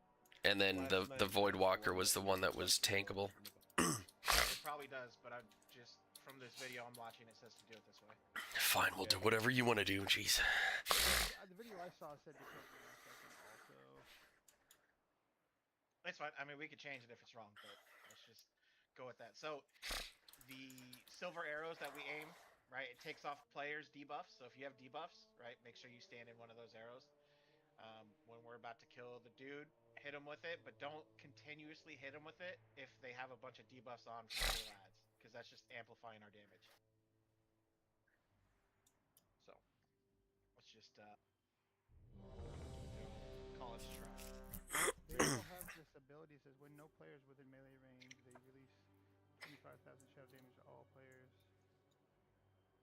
and then the Void Walker was the one that was tankable. It probably does, but I'm just from this video I'm watching, it says to do it this way. Fine, we'll do whatever you want to do. Jeez. The video I saw said to kill the last second also. It's fine. I mean, we could change it if it's wrong, but let's just go with that. So, the silver arrows that we aim, right, it takes off players' debuffs. So if you have debuffs, right, make sure you stand in one of those arrows. When we're about to kill the dude, hit him with it, but don't continuously hit him with it if they have a bunch of debuffs on from other lads, because that's just amplifying our damage. So, let's just call it a try. They also have this ability that says when no players within melee range, they release 25,000 shadow damage to all players.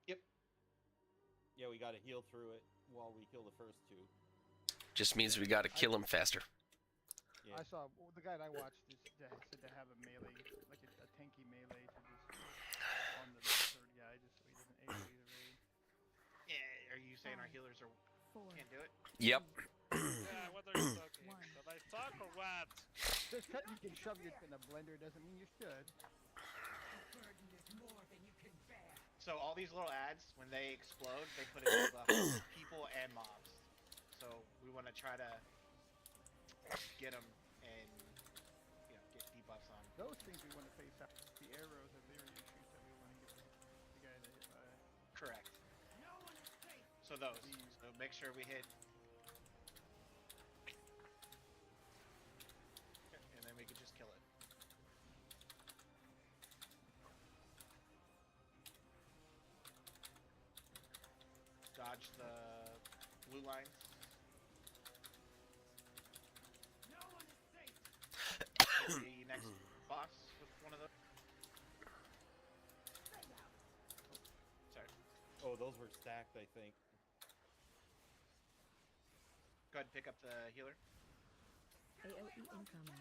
Yep. Yeah, we gotta heal through it while we kill the first two. Just means we gotta kill him faster. Yeah. I saw the guy that I watched said to have a melee, like a tanky melee, to just on the third guy, just so he doesn't AoE the raid. Yeah, are you saying our healers can't do it? Yep. Yeah, what are you talking? Did I talk or what? Just because you can shove your in a blender doesn't mean you should. So all these little ads, when they explode, they put a debuff on people and mobs. So we want to try to get them and get debuffs on. Those things we want to face out. The arrows of Lyrian shoots that we want to get the guy that hit by. Correct. So those. So make sure we hit. And then we can just kill it. Dodge the blue lines. spells were stacked, I think. Go ahead and pick up the healer. AoE incoming.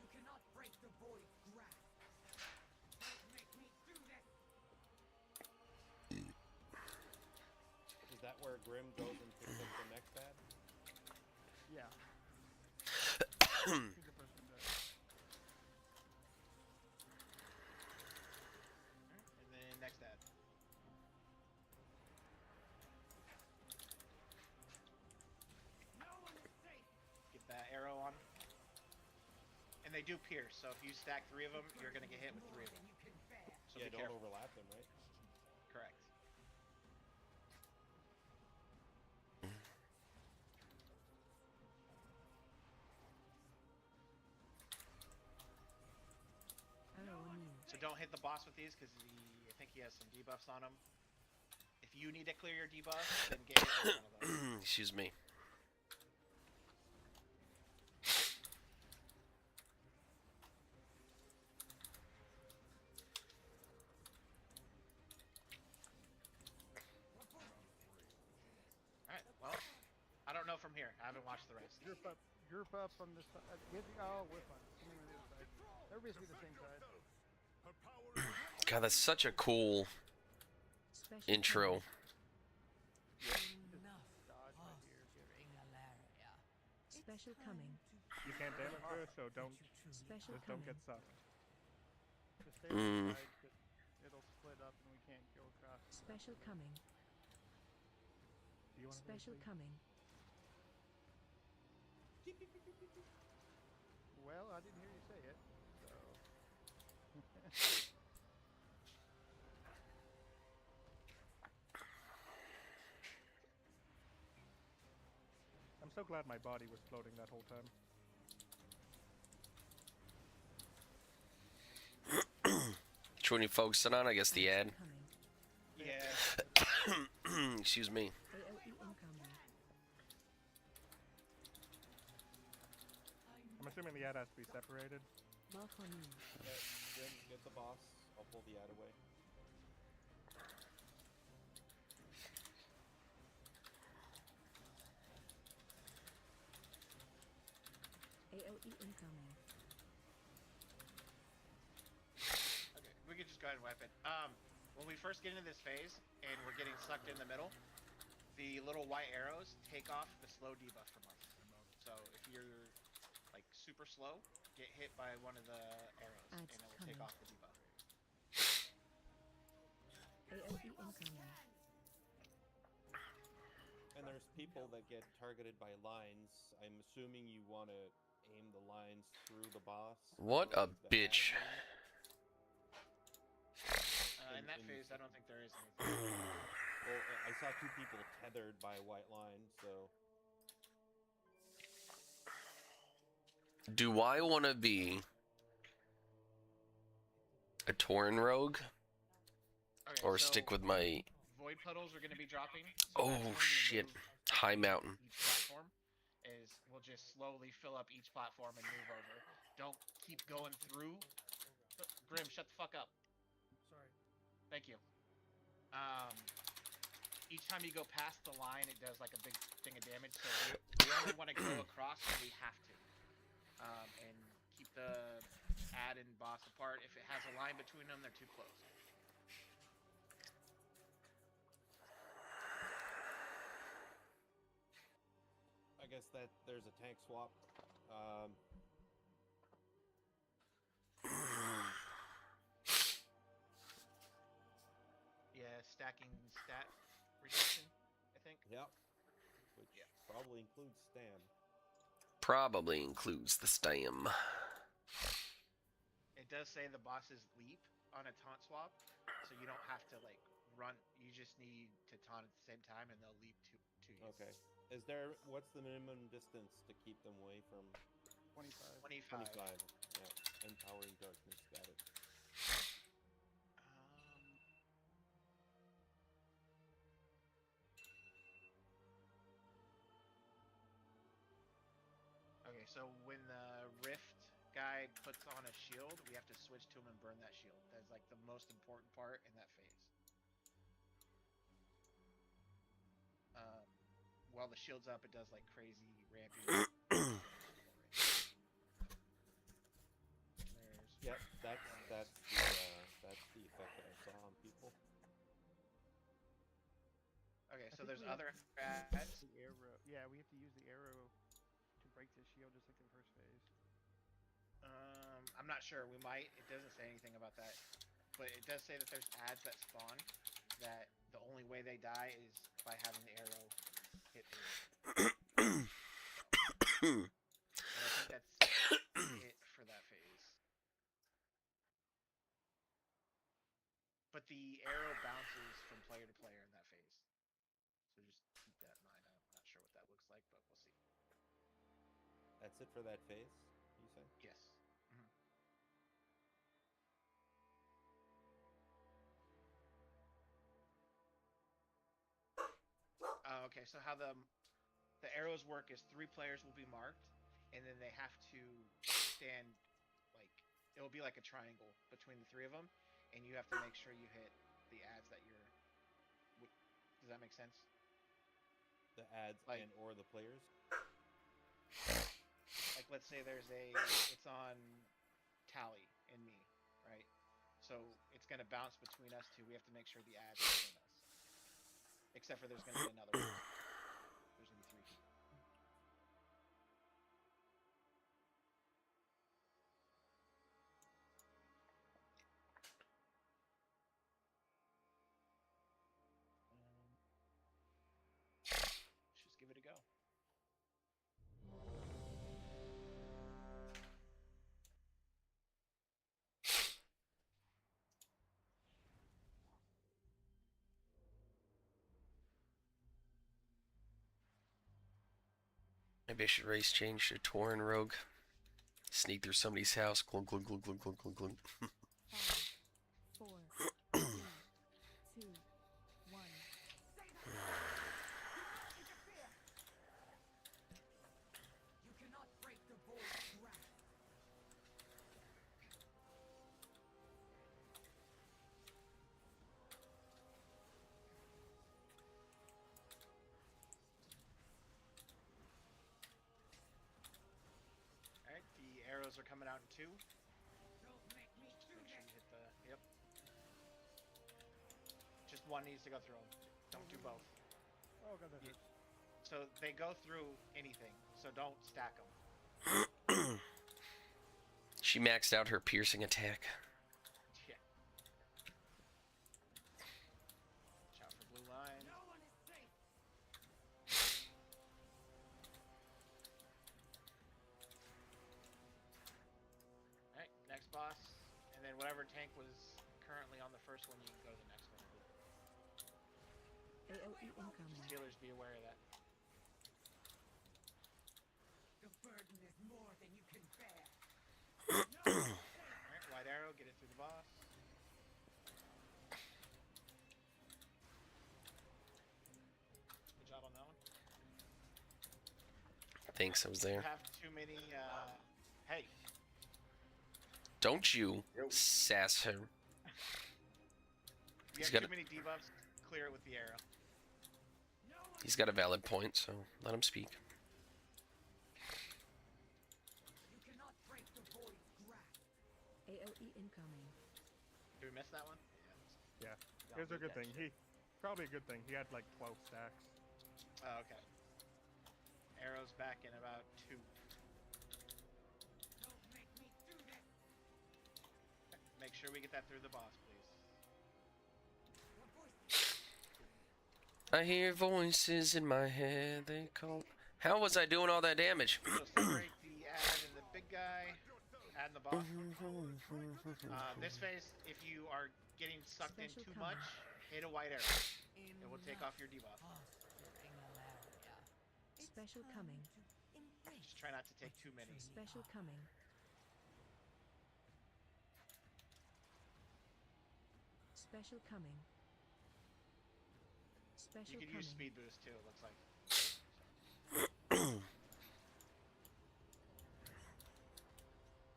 You cannot break the void's grasp. Don't make me do this. Is that where Grim goes and picks up the next ad? Yeah. He's the person who does. And then next ad. No one is safe. Get that arrow on. And they do pierce, so if you stack 3 of them, you're gonna get hit with 3 of them. You can bear. So Yeah, be don't careful. overlap them, right? Correct. Arrow on you. So don't hit the boss with these because I think he has some debuffs on him. If you need to clear your debuff, then get hit with one of those. Excuse me. Alright, well, I don't know from here. I haven't watched the rest. Group up on this side. Oh, we're fine. Coming on the other side. Everybody's be the same side. God, that's such a cool Special intro. Enough Dodge right here. posturing, Alaria. Special coming. You can't damage her, so don't Special just don't coming. get sucked. Just stay on the side, 'cause it'll split up and we can't go across. Special coming. Do you want to Special coming. Well, I didn't hear you say it, so. I'm so glad my body was floating that whole time. Which one you focusing on? I guess the ad. Coming. Yeah. Excuse me. AoE incoming. I'm assuming the ad has to be separated. Mark on you. Yeah, Grim, get the boss. I'll pull the ad away. AoE incoming. Okay, we could just go ahead and wipe it. When we first get into this phase and we're getting sucked in the middle, the little white arrows take off the slow debuff from us. So if you're like super slow, get hit by one of the arrows and it will take coming. off the debuff. AoE incoming. And there's people that get targeted by lines. I'm assuming you want to aim the lines through the boss. What a like the bitch. ad thing. In that phase, I don't think there is anything. Well, I saw 2 people tethered by a white line, so Do I want to be a Tauren rogue Okay, or so stick with my? void puddles are going to be dropping. So Oh that's when we shit! move High mountain. each platform is we'll just slowly fill up each platform and move over. Don't keep going through. Grim, shut the fuck up. Sorry. Thank you. Each time you go past the line, it does like a big thing of damage. So we only want to go across when we have to, and keep the ad and boss apart. If it has a line between them, they're too close. I guess that there's a tank swap. Yeah, stacking stat reduction, I think. Yep. Which probably includes Stam. Probably includes the stam. It does say the bosses leap on a taunt swap, so you don't have to like run. You just need to taunt at the same time, and they'll leap to you. Okay. What's the minimum distance to keep them away from 25. 25. 25? Yeah. Empowering darkness. Got it. Okay, so when the rift guy puts on a shield, we have to switch to him and burn that shield. That's like the most important part in that phase. While the shield's up, it does like crazy rampy. Yep, that's the effect that I saw on people. Okay, so I think there's we have other to use ads. the arrow. Yeah, we have to use the arrow to break the shield just like the first phase. I'm not sure. We might. It doesn't say anything about that, but it does say that there's ads that spawn that the only way they die is by having the arrow hit through. And I think that's it for that phase. But the arrow bounces from player to player in that phase. So just keep that in mind. I'm not sure what that looks like, but we'll see. That's it for that phase, you say? Yes. Mm-hmm. Okay, so how the arrows work is 3 players will be marked, and then they have to stand like it will be like a triangle between the 3 of them, and you have to make sure you hit the ads that you're. Does that make sense? The ads like, and or the players. Like let's say it's on Tally and me, right? So it's gonna bounce between us 2. We have to make sure the ads are between us. Except for there's gonna be another one. There's gonna be 3 people. Let's just give it a go. Maybe I should race change to Tauren Rogue. Sneak through somebody's house. Glug, glug, glug, glug, glug, glug, glug. 5, 4, 3, 2, 1. You cannot break the void grasp. Alright, the arrows are coming out in 2. Don't make me Just do make sure that. you hit the. Yep. Just one needs to go through them. Don't do both. Oh god, that hurts. So they go through anything. So don't stack them. She maxed out her piercing attack. Yeah. Watch out for blue line. No one is safe. Alright, next boss. And then whatever tank was currently on the first one, you can go to the next one. AOE incoming. Just healers, be aware of that. The burden is more than you can bear. Alright, white arrow, get it through the boss. Good job on that one. Thanks, I was You there. have too many, hey. Don't you sass her. You He's have got too a- many debuffs, clear it with the arrow. He's got a valid point, so let him speak. You cannot break the void grasp. AOE incoming. Did we miss that one? Yeah. Here's a good thing. Probably a good thing. He had like 12 stacks. Oh, okay. Arrows back in about 2. Don't make me do this. Make sure we get that through the boss, please. Your voice. I hear voices in my head, they call. How was I doing all that damage? So separate the ad and the big guy. Ad and the boss. This phase, if you are getting sucked in Special too coming. much, hit a white arrow. It will take off your debuff. Special coming. Just try not to take too many. Special coming. Special coming. Special You could coming. use speed boost too, it looks like.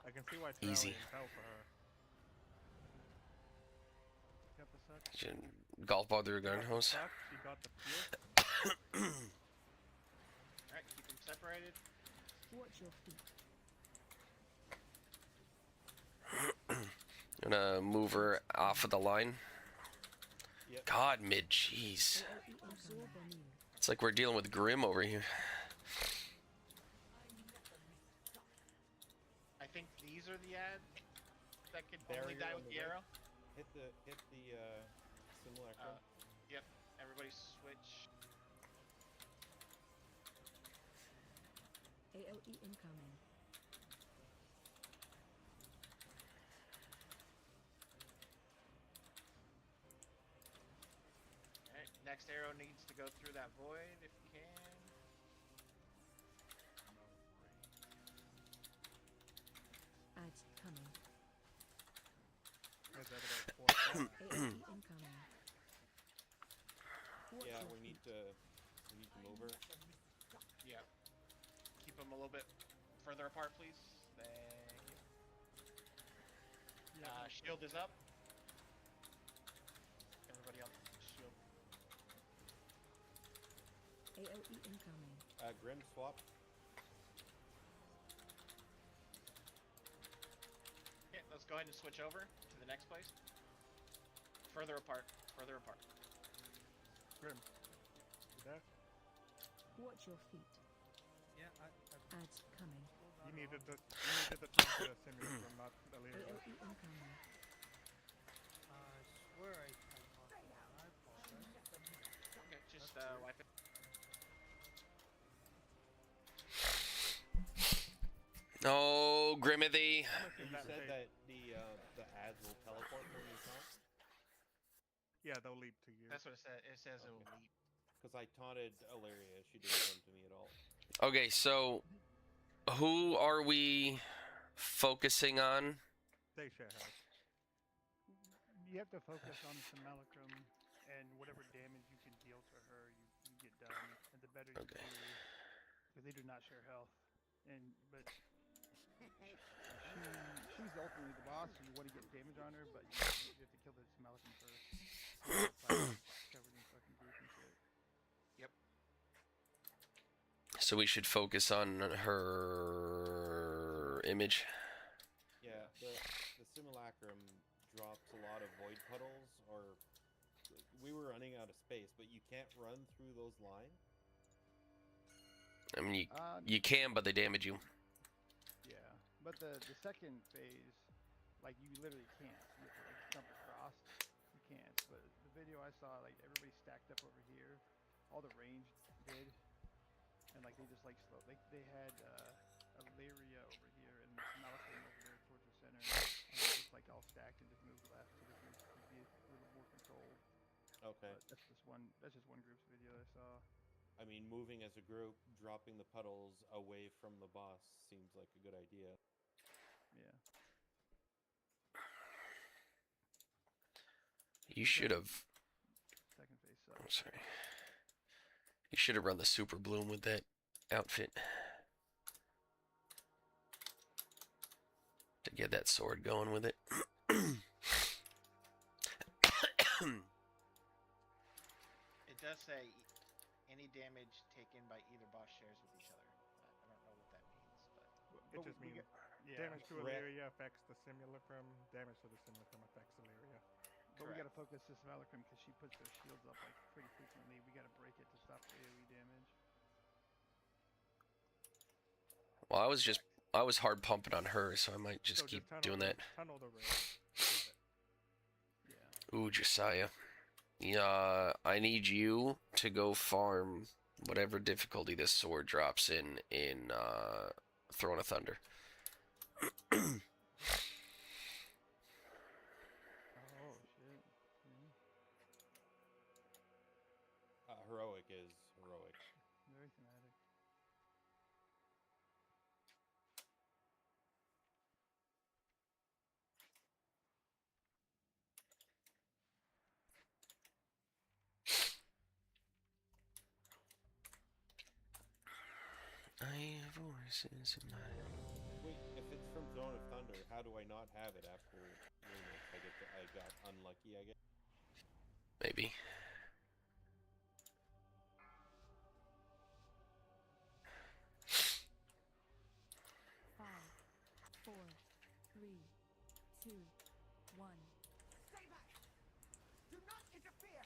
I do I rally Easy. and tell for her? Got the suck. Golf ball through a She got garden the hose. suck, she got the pierce. Alright, keep them separated. Watch your feet. Gonna move her off of the line. Yep. God, mid, jeez. Absorb on you. It's like we're dealing with Grim over here. I think these are the ads that could only Barrier die on with the the right. arrow. Hit the simulacrum. Yep. Everybody switch. AOE incoming. Alright, next arrow needs to go through that void if you can. Ads coming. Is that about 4 AOE incoming. Watch Yeah, your we need to move her. Yep. Keep them a little bit further apart, please. Thank you. Shield is up. Everybody else, shield. AOE incoming. Grim swap. Okay, let's go ahead and switch over to the next place. Further apart. Further apart. Grim. You there? Watch your feet. Yeah, Ads coming. You needed the time to simulate, not Illyria. AOE incoming. I swear I caught that. I apologize. Okay, just wipe it. Oh, Grimothy. You said that the ads will teleport when you taunt? Yeah, they'll leap to you. That's what it said. It says it will leap. Because I taunted Illyria, she didn't come to me at all. Okay, so who are we focusing on? They share health. You have to focus on Simulacrum, and whatever damage you can deal to her, you get done. And the better you do, because they do not share health. But she's ultimately the boss, so you want to get damage on her, but you have to kill the Simulacrum first. Covered in fucking goop and shit. Yep. So we should focus on her image. Yeah, the simulacrum drops a lot of void puddles, or we were running out of space, but you can't run through those lines. I mean, you can, but they damage you. Yeah, but the second phase, like you literally can't. You have to like jump across. You can't. But the video I saw, like everybody stacked up over here. All the range did, and like they just like slow. They had Illyria over here and Malachim over there towards the center, and they just like all stacked and just moved left so they could be a little more controlled. Okay. But that's just one group's video I saw. I mean, moving as a group, dropping the puddles away from the boss seems like a good idea. Yeah. You should have. Second phase I'm sucks. sorry. You should have run the super bloom with that outfit to get that sword going with it. It does say any damage taken by either boss shares with each other. I don't know what that means, but It just means damage to Illyria affects the Simulacrum, damage to the Simulacrum affects Illyria. But we gotta focus this Malachim because she puts their shields up like pretty frequently. We gotta break it to stop the AoE damage. Well, I was hard pumping on her, so I might just keep doing that. Tunnel the raid. Ooh, Josiah. Yeah, I need you to go farm whatever difficulty this sword drops in Throne of Thunder. Oh shit. Heroic is heroic. Very thematic. I have voices in my... Wait, if it's from Zone of Thunder, wonder, how do I not have it after remix? I got unlucky, I guess. Maybe. Five, 4, 3, 2, 1. Stay back! Do not interfere!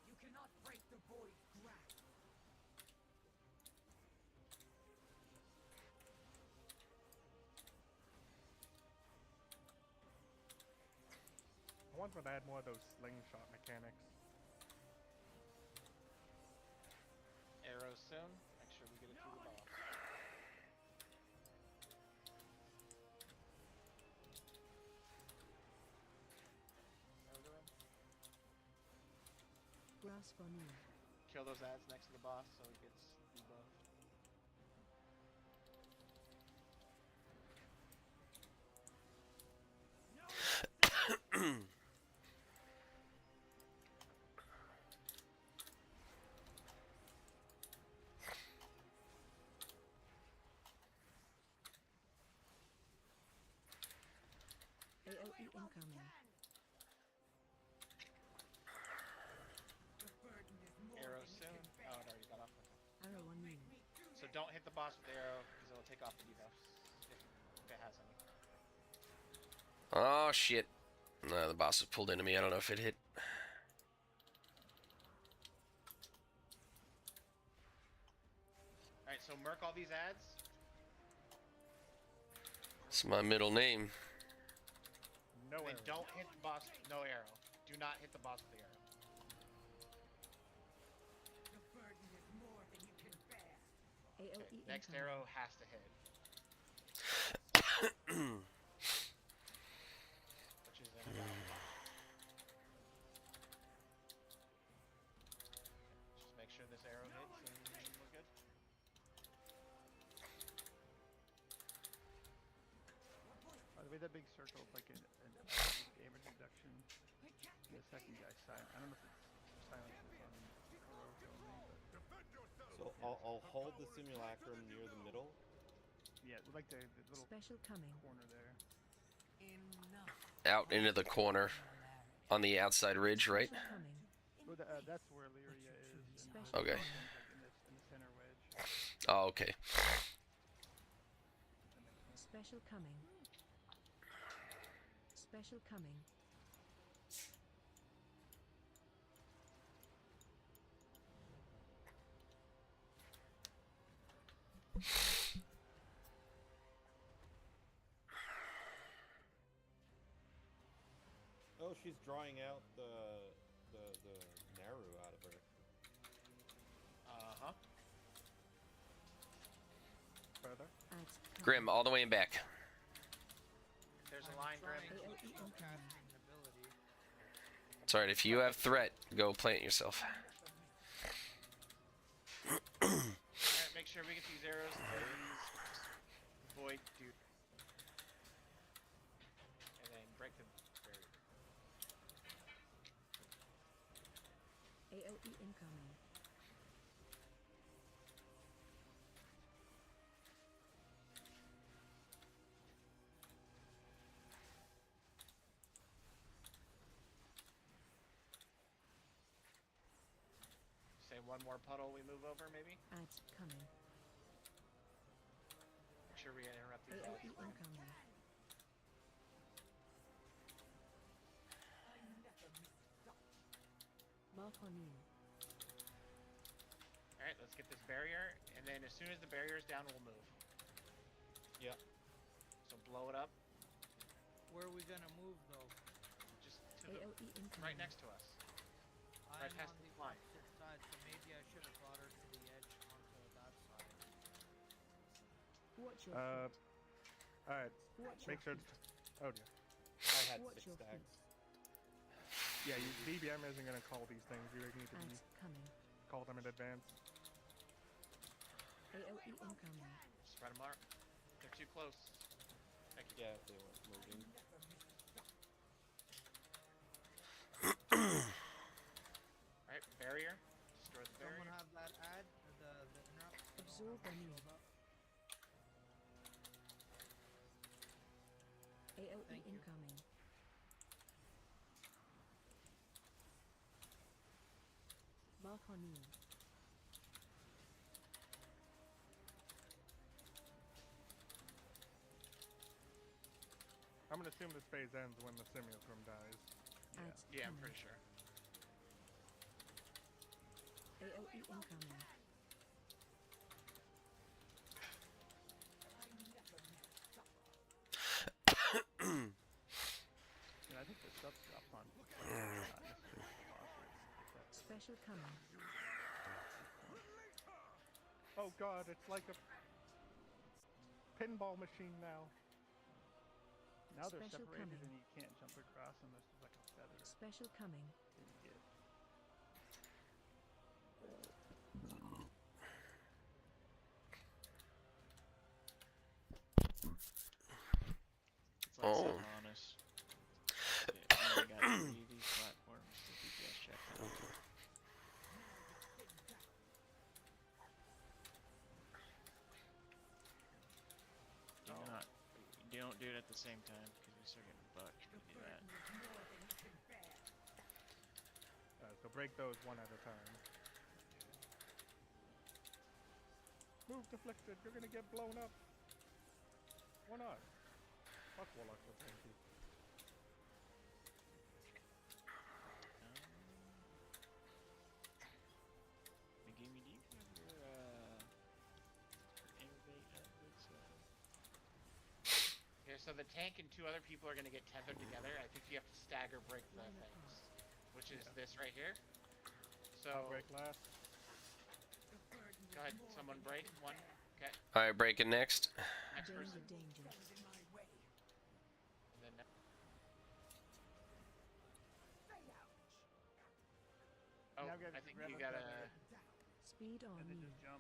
You cannot break the void's grasp. I want to add more of those slingshot mechanics. Arrows soon. Make sure we get it through the boss. Grasp on you. Kill those ads next to the boss so he gets debuffed. AOE incoming. Arrow soon. Oh, it already got off. Arrow on you. So don't hit the boss with the arrow because it'll take off the debuffs if it has any. Oh shit. No, the boss was pulled into me. I don't know if it hit. Alright, so mark all these ads. It's my middle name. No and arrow. then don't hit the boss. No arrow. Do not hit the boss with the arrow. The burden is more than you can bear. AOE Okay, next incoming. arrow has to hit. Which is in about. Just make sure this arrow hits and we're good. By the way, that big circle is like an damage reduction. And the second guy's silent. I don't know if it's silent on heroic only, but So I'll hold the simulacrum near the middle. yeah, like the little Special coming. corner there. Out into the corner on the outside ridge, right? Special coming. Well, that's where Lyria is. And Special Okay. like in the center wedge. Oh, okay. Special coming. Special coming. Oh, she's drawing out the Naru out of her. Uh-huh. Further. Ads coming. Grim, all the way and back. There's a line, Grim. AOE incoming. Ability. It's alright, if you have threat, go plant yourself. Alright, make sure we get these arrows through these void dude. And then break the barrier. AOE incoming. Say one more puddle we move over, maybe? Ads coming. Make sure we interrupt these AOE ads. incoming. Mark on you. Alright, let's get this barrier, and then as soon as the barrier is down, we'll move. Yep. So blow it up, Where are we gonna move though? just to the, AOE incoming. right next to us. Right I'm past on the the line. opposite side, so maybe I should have brought her to the edge onto that side. Watch your All right. Watch Make your sure. feet. Oh dear. I had Watch 6 your stacks. Yeah, DBM isn't gonna call these things. You need to Ads coming. call them in advance. AOE incoming. Spread them out. They're too close. Thank you. Yeah, they weren't moving. Alright, barrier. Destroy the barrier. Someone have that ad, the interrupt. Absorb on you. AOE Thank you. incoming. Balcony. I'm gonna assume this phase ends when the simulacrum dies. Ads Yeah, I'm coming. pretty sure. AOE incoming. And I think the sub drops on players, not necessarily the boss race. If that's Special coming. Oh god, it's like a pinball machine now. Now they're Special separated coming. and you can't jump across unless there's like a feather Special coming. that you get. It's like Oh. something honest. You only got 3 of these platforms to DPS check them. Don't do it at the same time because we start getting bucked if you do that. So break those one at a time. Move deflected, you're gonna get blown up. Why not? Fuck Warlock with tanky. Megumi, do you have your innervate up good stuff? Here, so the tank and 2 other people are gonna get tethered together. I think you have to stagger break the things, which is this right here. So I'll break last. go ahead, someone break one. Okay. Alright, breaking next. Next Danger, person. danger. And then oh, Now guys, I think grab you the gotta. feather Speed on and then me. just jump.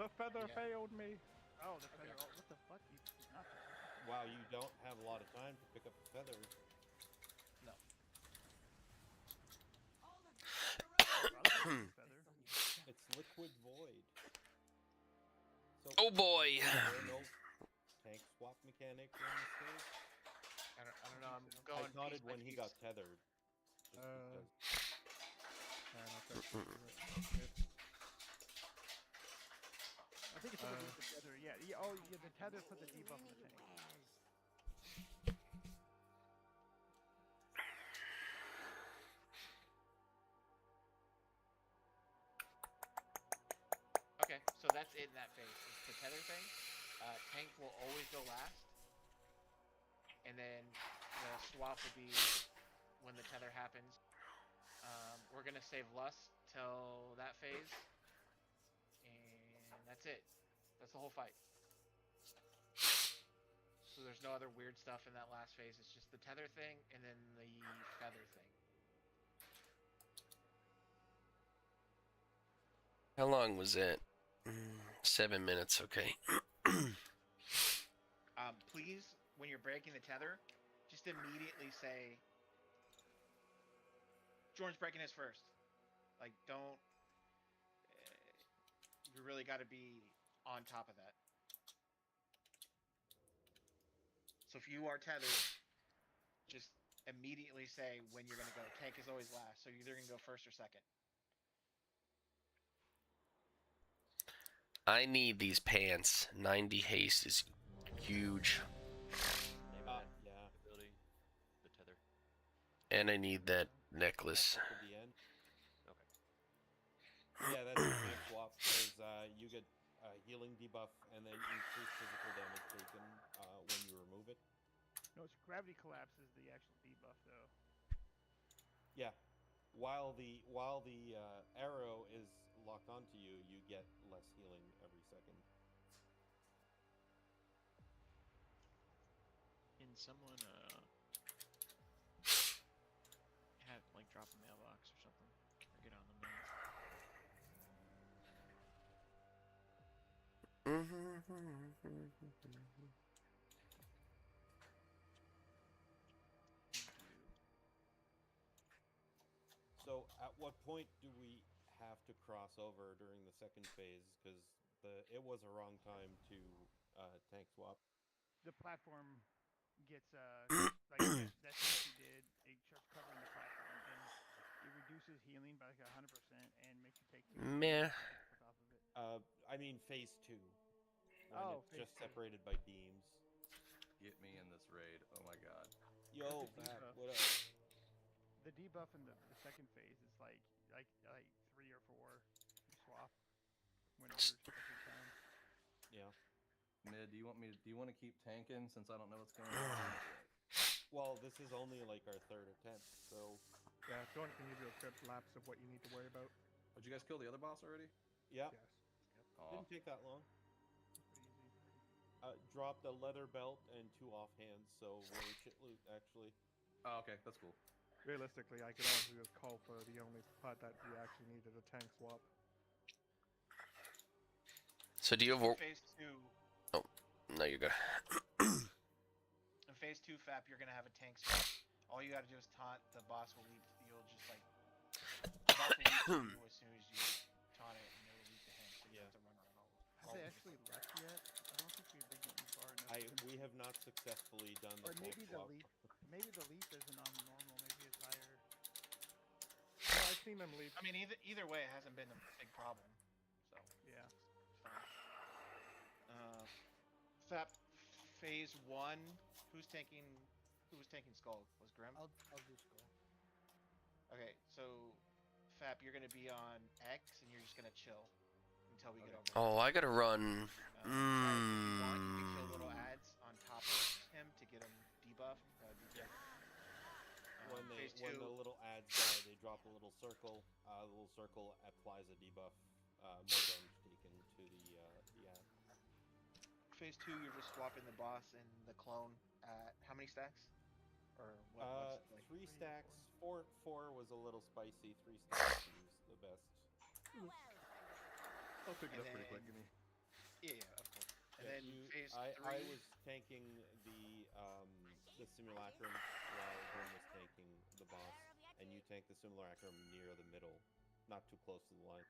The feather Yeah. failed me. Oh, the feather. Oh, what the fuck? You not that. Wow, you don't have a lot of time to pick up the feather. No. Feather. It's liquid void. So, Oh boy. Is there no tank swap mechanic in this case? I don't know. I'm I going. nodded piece by when he piece. got tethered. Just because. Alright, I'll check this. I think it's something with the tether. Yeah. Oh, yeah. The tether put the debuff on the tank. Okay, so that's it in that phase. It's the tether thing. Tank will always go last, and then the swap will be when the tether happens. We're gonna save Lust till that phase, and that's it. That's the whole fight. So there's no other weird stuff in that last phase. It's just the tether thing and then the feather thing. How long was it? 7 minutes, okay. Please, when you're breaking the tether, just immediately say, Jordan's breaking his first. Like, don't... you really got to be on top of that. So if you are tethered, just immediately say when you're going to go. Tank is always last, so you're either going to go first or second. I need these pants. 90 haste is huge. Name of that Yeah. ability, the tether. And I need that necklace. At the end. Okay. Yeah, that's the tank swap, because you get healing debuff and then increased physical damage taken when you remove it. No, it's gravity collapse is the actual debuff though. Yeah. While the arrow is locked onto you, you get less healing every second. Can someone have like drop a mailbox or something, or get on the mail? So, at what point do we have to cross over during the second phase? Because it was a wrong time to tank swap. The platform gets like that tank you did, it starts covering the platform and it reduces healing by like 100% and makes you take 2 Meh. on top of it. I mean phase 2. When Oh, it's phase just 2. separated by beams. Get me in this raid. Oh my god. Yo, That's a Vap, debuff. what up? The debuff in the second phase is like 3 or 4. You swap whenever every time. Yeah. Mid, do you want to keep tanking since I don't know what's going on? Well, this is only like our 3rd attempt, so Yeah, John can give you a good lapse of what you need to worry about. Did you guys kill the other boss already? yeah. Yes. Aw. Didn't take that long. It's pretty easy. Dropped a leather belt and 2 offhands, so really shit loot actually. Oh, okay, that's cool. Realistically, I could honestly just call for the only part that you actually needed a tank swap. So do you have? Phase 2. Oh, no, you're good. In phase 2, Fap, you're gonna have a tank swap. All you gotta do is taunt. The boss will leap. You'll just like. The boss will leap to you as soon as you taunt it, and it'll leap to him. So you have to run around all. Have they actually left yet? I don't think we've been getting far enough. We have not successfully done the Or tank maybe swap. maybe the leap isn't on normal. Maybe it's higher. Yeah, I've seen them leave. I mean, either way, it hasn't been a big problem. So Yeah. it's fine. Fap, phase 1. Who was taking Skull? Was Grim? I'll do Skull. Okay, so Fap, you're gonna be on X, and you're just gonna chill until we get over. Oh, I gotta run. If you want, you can kill little ads on top of him to get him debuffed. When Phase the 2. little ads die, they drop a little circle. The little circle applies a debuff, more damage taken to the ad. Phase 2, you're just swapping the boss and the clone at how many stacks? Or what's like 3 stacks. 4 was a little spicy. 3 stacks is the best. I'll pick it up pretty quick. Give me. Yeah, of course. And Yeah, then phase 3. I was tanking the simulacrum while Grim was tanking the boss, and you tank the simulacrum near the middle, not too close to the line.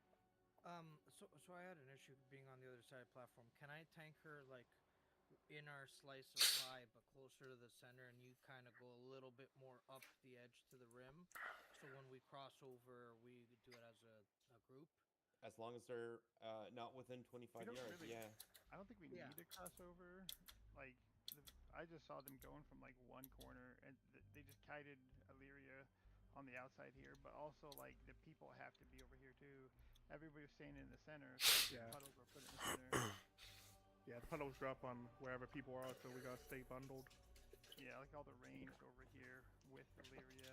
So I had an issue being on the other side of the platform. Can I tank her like in our slice of pie, but closer to the center, and you kind of go a little bit more up the edge to the rim? So when we cross over, we do it as a group. As long as they're not within 25 yards, yeah. I don't think we need to cross over. Like, I just saw them going from like one corner, and they just kited Illyria on the outside here, but also like the people have to be over here too. Everybody's staying in the center, so Yeah. the puddles were put in the center. Yeah, the puddles drop on wherever people are, so we gotta stay bundled. Yeah, like all the range over here with Illyria.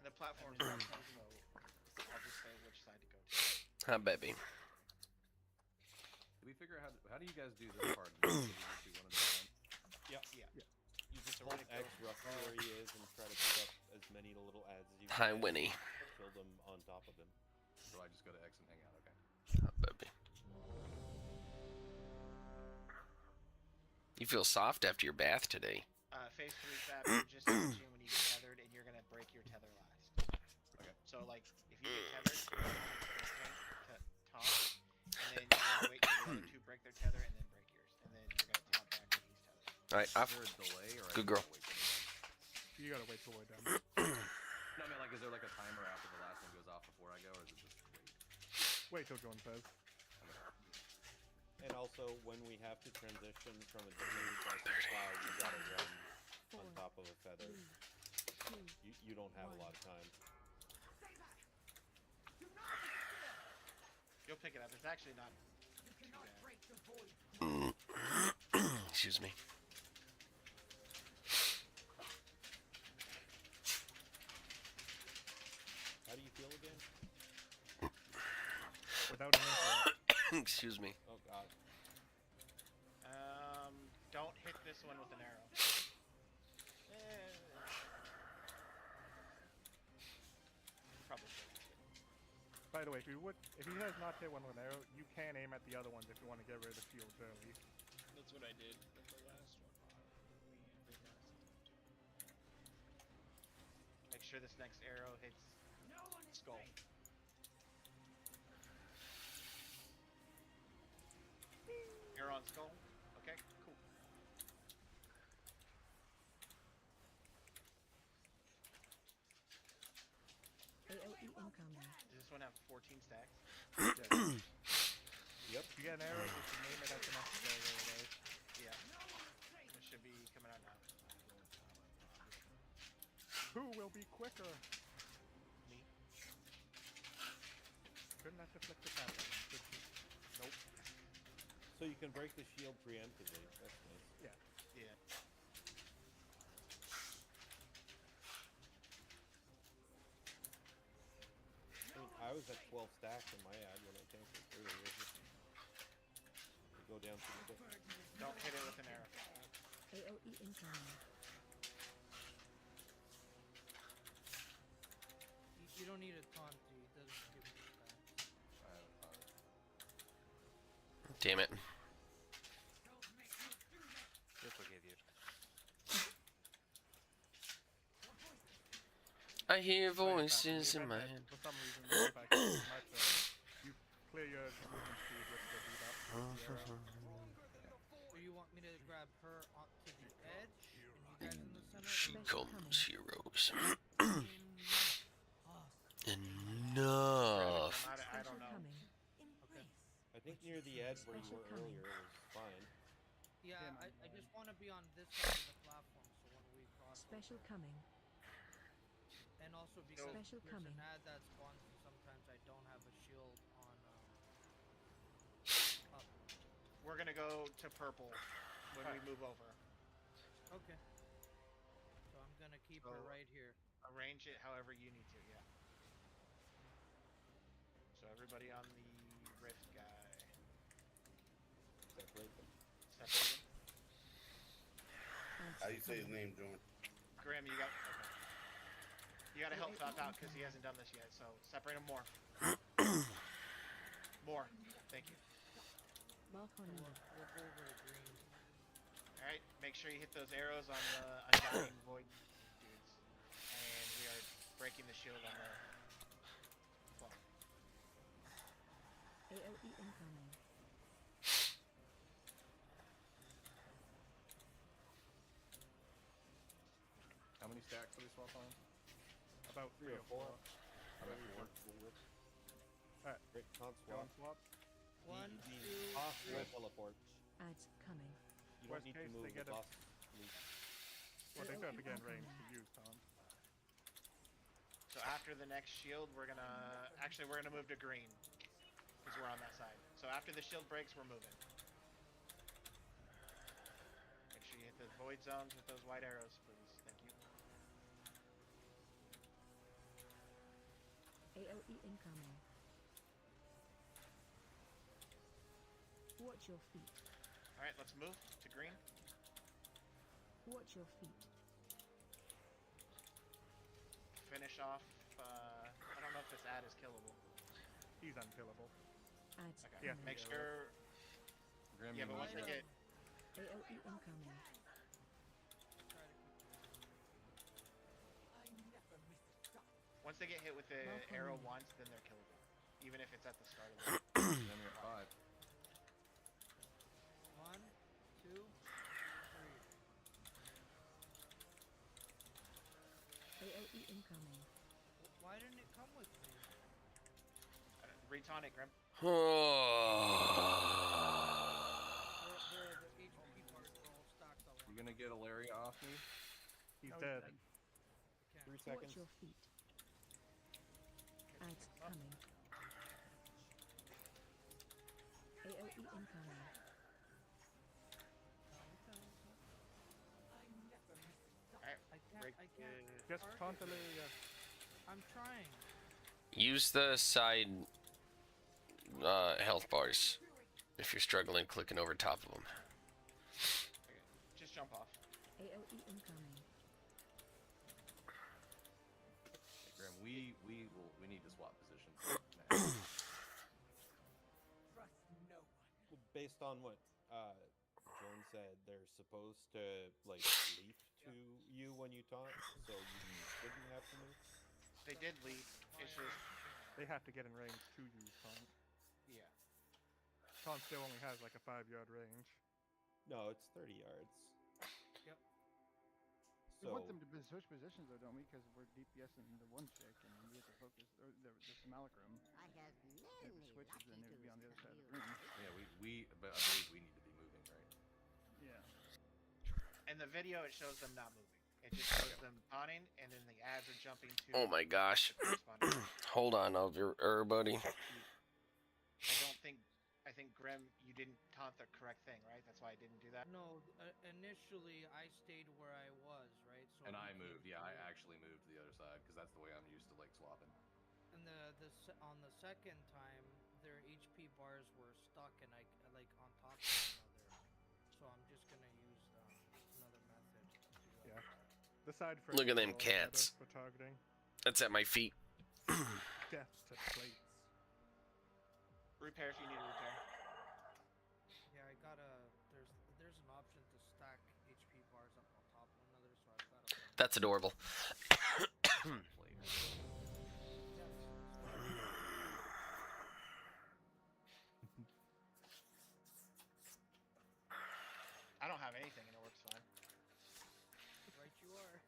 And the platform's so I'll just say which side to go to. Huh, baby. Did we figure out how do you guys do this part? Do you just do one at a time? Yeah. Yeah. You just hold X roughly where he is and try to pick up as many little ads as you can. Hi, Winnie. Kill them on top of him. So I just go to X and hang out. Okay. Huh, baby. You feel soft after your bath today. Phase 3, Fab, you're just switching when you get tethered, and you're gonna break your tether last. Okay. So like, if you get tethered, you're gonna taunt, and then you're gonna wait till the other 2 break their tether, and then break yours, and then you're gonna taunt back when he's tethered. All right, off. Is there a delay or Good girl. You gotta wait till we're done. No, I mean, like, is there like a timer after the last one goes off before I go, or is it just wait? Wait till John says. And also, when we have to transition from a different side to the cloud, you gotta run on top of a feather. You don't have a lot of time. You'll pick it up. It's actually not too bad. Excuse me. How do you feel again? Without an info. Excuse me. Oh god. Don't hit this one with an arrow. Probably should. By the way, if he has not hit one with an arrow, you can aim at the other ones if you want to get rid of the shields early. That's what I did with the last one. Make sure this next arrow hits Skull. You're on Skull? Okay, cool. incoming. Does this one have 14 stacks? Yep. If you get an arrow, just name it as the necessary otherwise. Yeah. It should be coming out now. Who will be quicker? Me. Couldn't have to flick the tap on him, could you? Nope. So you can break the shield preemptively. That's nice. Yeah. Yeah. I mean, I was at 12 stacks in my ad when I tanked it earlier. They go down pretty quick. Don't hit it with an arrow. AOE incoming. You don't need a taunt, dude. It doesn't give me stacks. I haven't thought of it. Damn it. Just okay, dude. I hear Sorry, voices in Batman, my that head. For some reason, if I can you clear your movement speed with the beat up. with the arrow. So you want me to grab her onto the edge, and you guys in the center? She or- comes, heroes. I Enough. don't know. Coming. Okay. I think near the edge where you were earlier was fine. Yeah, I just want to be on this side of the platform, so when we cross Special over. coming. And also because Special there's coming. an ad that spawns and sometimes I don't have a shield on up. We're gonna go to purple when we move over. Okay. So I'm gonna keep her right here. Arrange it however you need to, yeah. So everybody on the rift guy. Separate them. Separate him. How you say his name, Jordan? Grim, you got. Okay. You gotta help Top out because he hasn't done this yet. So separate him more. More. Thank you. Mark on you. We'll go over to green. All right. Make sure you hit those arrows on the undying void dudes, and we are breaking the shield on the. Well, AOE incoming. How many stacks do we swap on? About 3 or 4. About four. Alright, great con Go swap. and swap. One, The two, boss three. will teleport. Ads coming. You Worst don't need case, to move they the get a- boss. Leave. Well, they still have to get in range to use Tom. so after the next shield, we're gonna move to green because we're on that side. So after the shield breaks, we're moving. Make sure you hit the void zones with those white arrows, please. Thank you. AOE incoming. Watch your feet. All right, let's move to green. Watch your feet. Finish off. I don't know if this ad is killable. He's unkillable. Ads Okay. Yeah. coming. Make sure. Grim, Yeah, you but need once they to- get AOE incoming. once they get hit with the Welcome. arrow once, then they're killable, even if it's at the start of the. Grim, you're at 5. 1, 2, 3. AOE incoming. Why didn't it come with me? Retaunt it, Grim. The HP parts are all stacked up. You gonna get Alaria off me? He's No, dead. Okay. 3 Watch seconds. your feet. Ads coming. AOE incoming. Alright, I can't. break I can't. Just target taunt it. Alaria. I'm trying. Use the side health bars if you're struggling clicking over top of them. okay. Just jump off. AOE incoming. Hey, Grim, we need to swap positions. Based on what Jordan said, they're supposed to like leap to you when you taunt, so you shouldn't have to move. They did leap. It's just They have to get in range to use Taunt. yeah. Taunt still only has like a 5-yard range. No, it's 30 yards. Yep. We So want them to switch positions though, don't we? Because we're DPS in the one chick, and we have to focus or the simulacrum. I have If it switches, then it would be on the other side of the room. Yeah, but I believe we need to be moving, right? Yeah. In the video, it shows them not moving. It just shows them taunting, and then the ads are jumping to. Oh my gosh. the corresponding. Hold on, buddy. I think Grim, you didn't taunt the correct thing, right? That's why I didn't do that. No, initially I stayed where I was, right? So And he I came moved. Yeah, I through. actually moved to the other side because that's the way I'm used to like swapping. And on the second time, their HP bars were stuck and I like on top of each other. So I'm just gonna use another method. Yeah. The side for Look at them cats. for targeting. That's at my feet. Death to plates. Repair if you need a repair. Yeah, I got there's an option to stack HP bars up on top of one another, so I've got a. That's adorable. I don't have anything, and it works fine. Right, you are.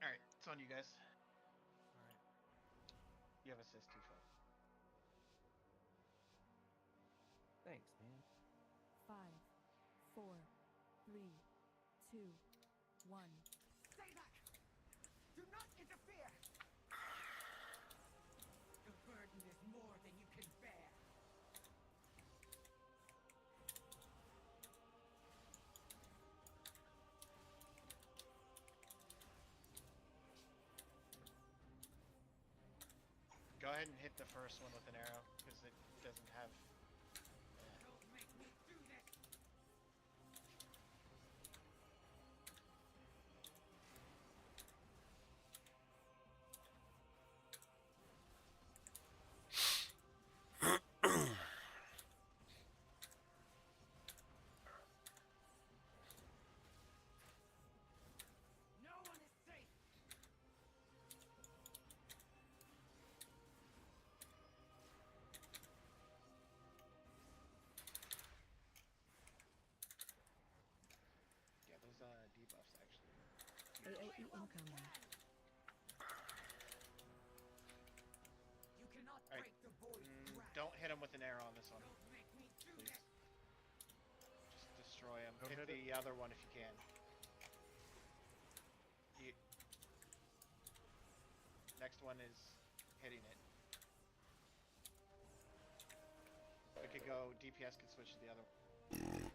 All right, it's on you guys. All right. You have assist too, Phil. Thanks, man. 5, 4, 3, 2, 1. Stay back! Do not interfere! The burden is more than you can bear. Go ahead and hit the first one with an arrow, because it doesn't have. Don't make me do this! No one is safe! Yeah, those debuffs actually. AOE incoming. You cannot All right. break the void grasp. Don't hit him with an arrow on this one. Don't make me do Please. this! Just destroy him. Don't Hit hit the other one if you can. Next one is hitting it. We could go. DPS could switch to the other one.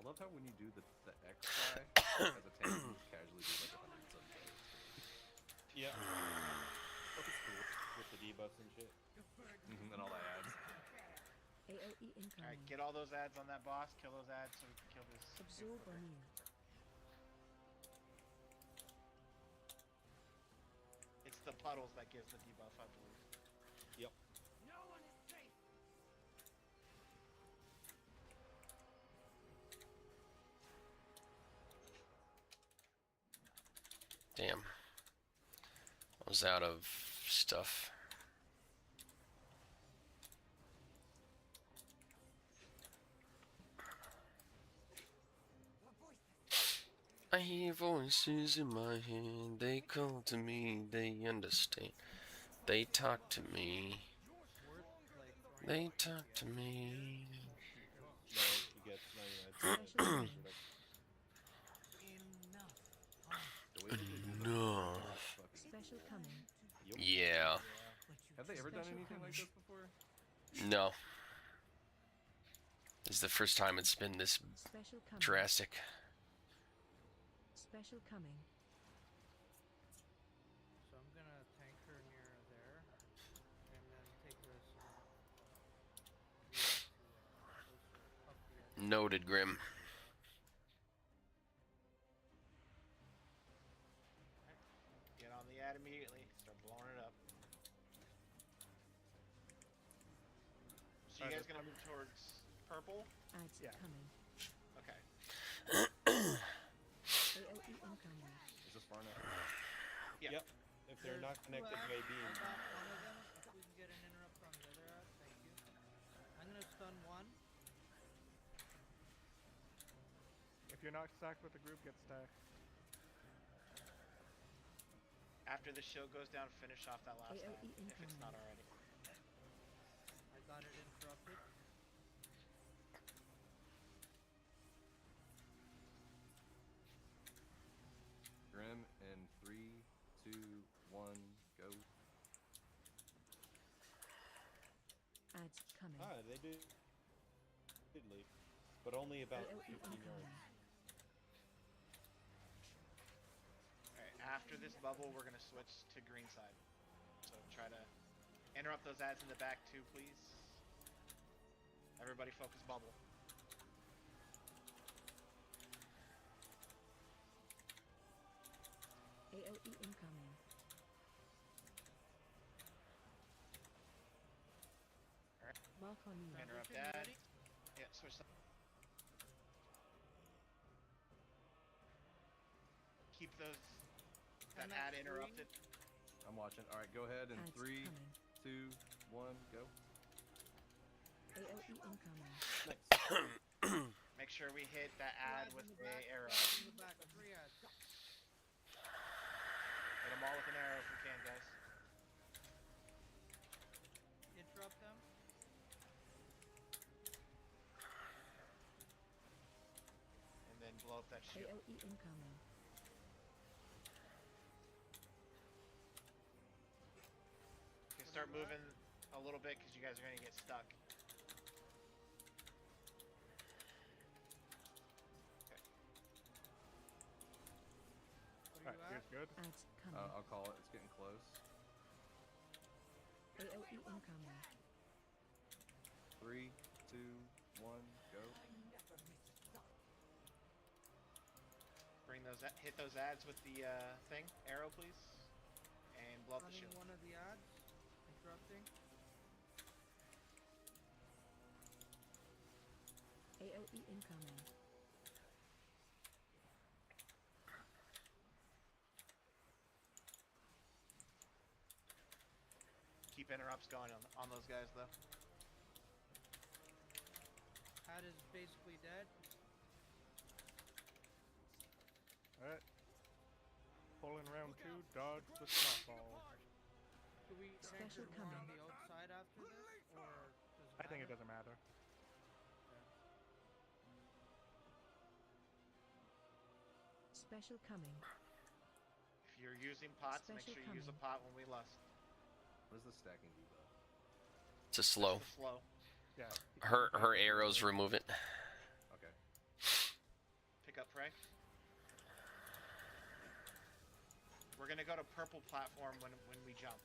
I love how when you do the X guy as a tank, you just casually do like 100 and some damage. Yeah. That's cool. With the debuffs and shit. And all the ads. AOE incoming. Alright, get all those ads on that boss. Kill those ads so we can kill this. Absorb on you. It's the puddles that gives the debuff, I believe. Yep. No one is safe! Damn. I was out of stuff. I hear voices in my head, they call to me, they understand. They talk to me. They talk to me. No, you get 99%. Enough. Special coming. Yeah. Have they ever done Special anything like coming. this before? No. This is the first time it's been this Special coming. drastic. Special coming. So I'm gonna tank her near there, and then take this closer up the edge. Noted, Grim. Get on the ad immediately. Start blowing it up. So you guys gonna move towards purple? Ads coming. Okay. AOE incoming. Is this far enough? Yeah. Yep. If they're not connected by beam. I got one of them. If we can get an interrupt on the other ad, thank you. I'm gonna stun one. If you're not stacked with the group, get stacked. After the shield goes down, finish off that last ad, if it's not already. I got it interrupted. Grim in 3, 2, 1, go. Ads coming. Ah, they did leak, but only about AOE 15 yards. incoming. Alright, after this bubble, we're gonna switch to green side. So try to interrupt those ads in the back too, please. Everybody focus bubble. AOE incoming. Alright. Mark on you. Interrupt Transition, you ad. ready? Yeah, switch that. Keep those that Time at ad interrupted. I'm watching. All right, go ahead in Ads 3, coming. 2, 1, go. AOE incoming. Make sure we hit that ad with the arrow. In the back, 3 ads. Hit them all with an arrow if we can, guys. Interrupt them. And then blow up that shield. AOE incoming. Okay, start moving a little bit because you guys are going to get stuck. What are Alright, you at? here's good. Ads coming. I'll call it. It's getting close. AOE incoming. 3, 2, 1, go. Bring those, hit those ads with the thing, arrow, please, and blow up the Running shield. one of the ads. Interrupting. AOE incoming. Keep interrupts going on those guys, though. Ad is basically dead. Alright. Pulling round 2, dodge the snotball. Do we Special anchor more on coming. the outside after this, or does it I think it matter? doesn't matter. Special coming. If you're using pots, make Special sure you use a coming. pot when we lust. What is the stacking debuff? It's a slow. The slow. Yeah. Her arrows remove it. Okay. Pick up prey. We're gonna go to purple platform when we jump.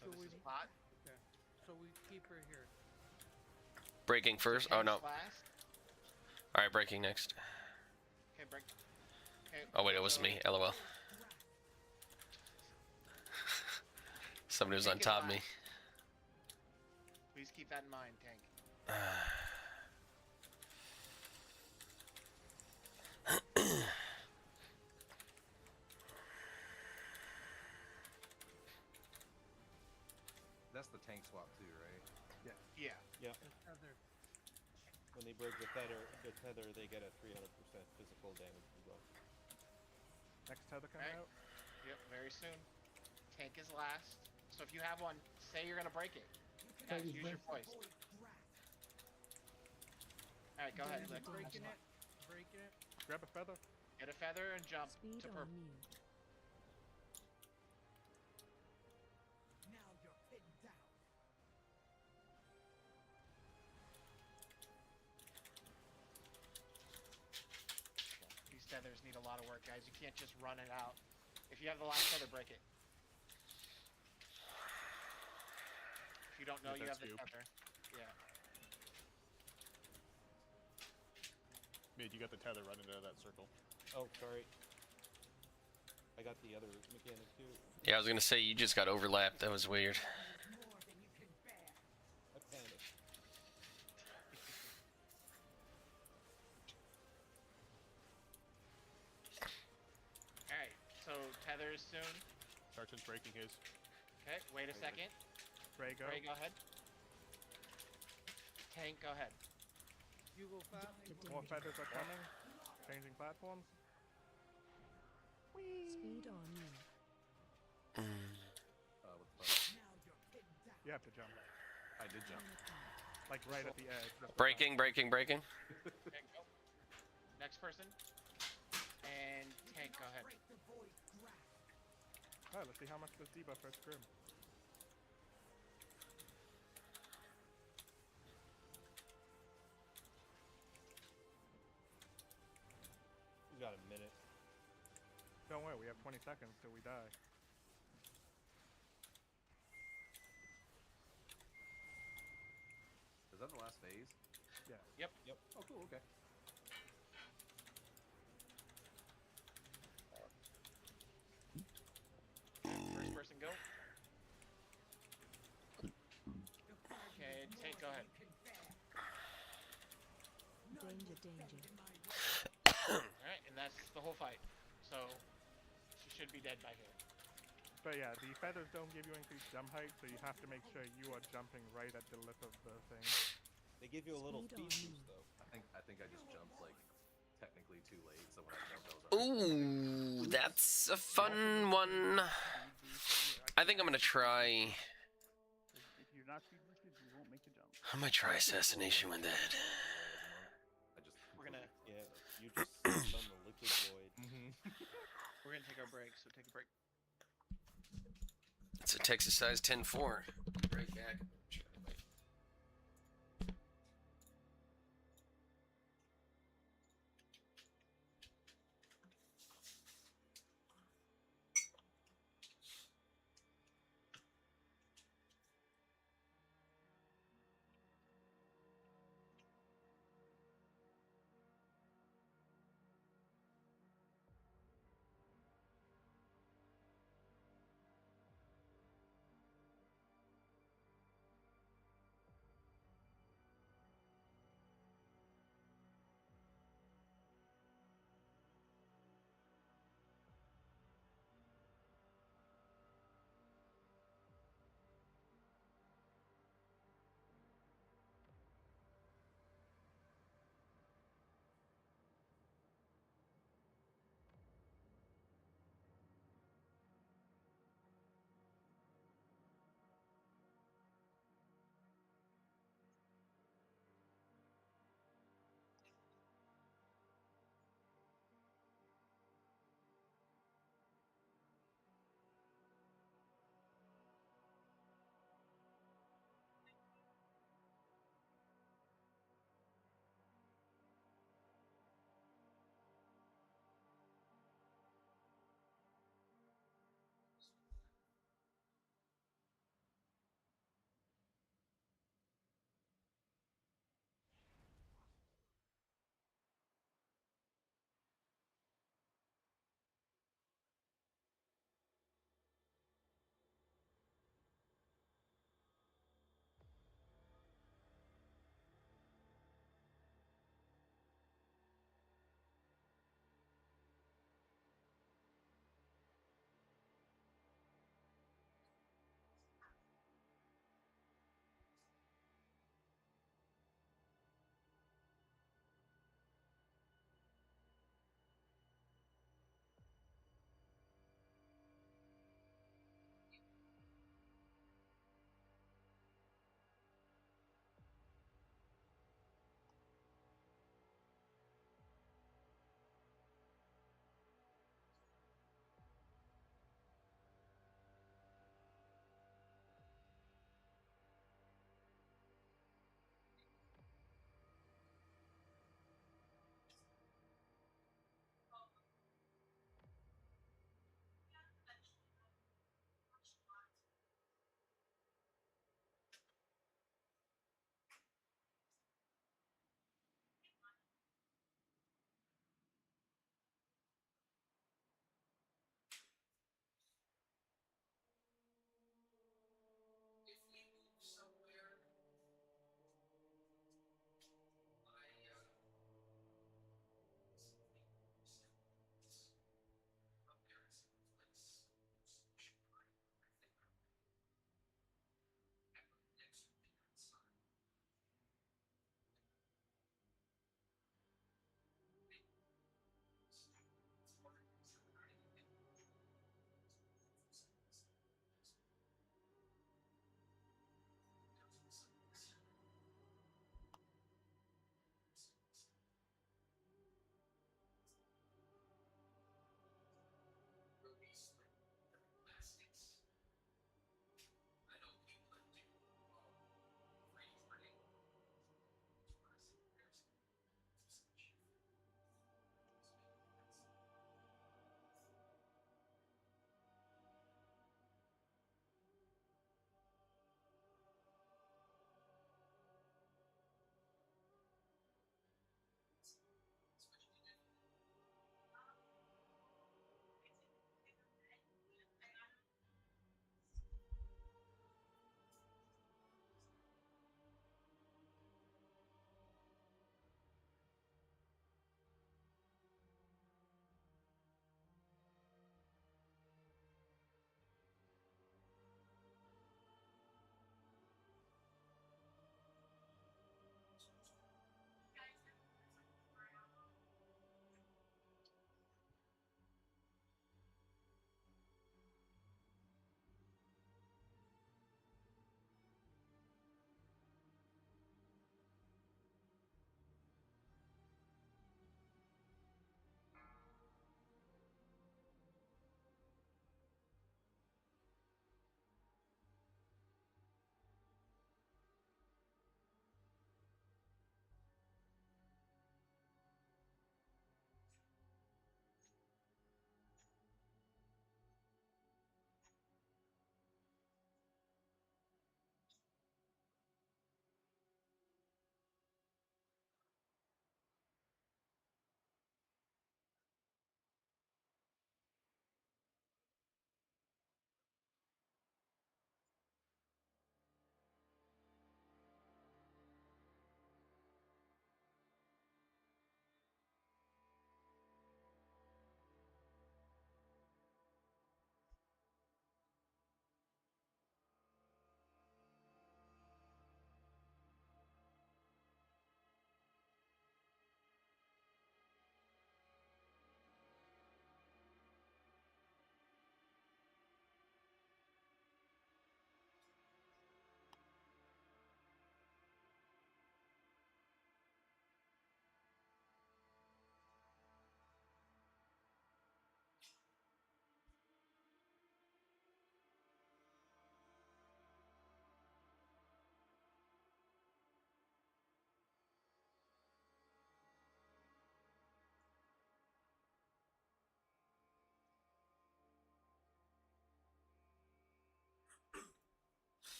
So So this we- is pot. Okay. So we keep her here. Breaking first. Oh no. Last. All right, breaking next. Okay, break. Okay. Oh wait, it was so me. LOL. Somebody was on Tank is top of me. last. Please keep that in mind, tank. That's the tank swap too, right? Yeah. Yeah. There's other. When they break the tether, they get a 300% physical damage debuff. Next tether coming Alright. out. Yep, very soon. Tank is last. So if you have one, say you're gonna break it. Guys, use your voice. Alright, go ahead. Lick. Breaking it. Breaking it. Grab a feather. Get a feather and jump Speed to on purple. you. Now you're pinned down. These tethers need a lot of work, guys. You can't just run it out. If you have the last tether, break it. If you don't know Get you that have the scoop. tether. Yeah. Mid, you got the tether running into that circle. Oh, sorry. I got the other mechanic too. Yeah, I was gonna say you just got overlapped. That was weird. More than you can bear. I panicked. Alright, so tethers soon. Sergeant's breaking his. Okay, wait a second. Ray, go. Ray, go ahead. Tank, go ahead. You go fast. More feathers are coming. Changing platforms. Speed on you. What the fuck? You have to jump. I did jump. Like right at the edge. just Breaking, breaking, breaking. Okay, go. Next person. And Tank, go ahead. Alright, let's see how much this debuff hurts Grim. We got a minute. Don't worry, we have 20 seconds till we die. Is that the last phase? Yeah. Yep. Yep. Oh, cool. Okay. First person, go. Okay, Tank, go ahead. Danger, danger. Alright, and that's the whole fight. So, she should be dead by here. But yeah, the feathers don't give you increased jump height, so you have to make sure you are jumping right at the lip of the thing. They give you a little Speed speed on boost though. I think I just jumped like technically too late, so when I jumped, I was already. Ooh, that's a fun one. I think I'm gonna try. If you're not speed boosted, you won't make the jump. I'm gonna try assassination with that. I just. We're gonna Yeah, you just stepped on the liquid void. we're gonna take our break, so take a break. It's a Texas size 10-4. Right back.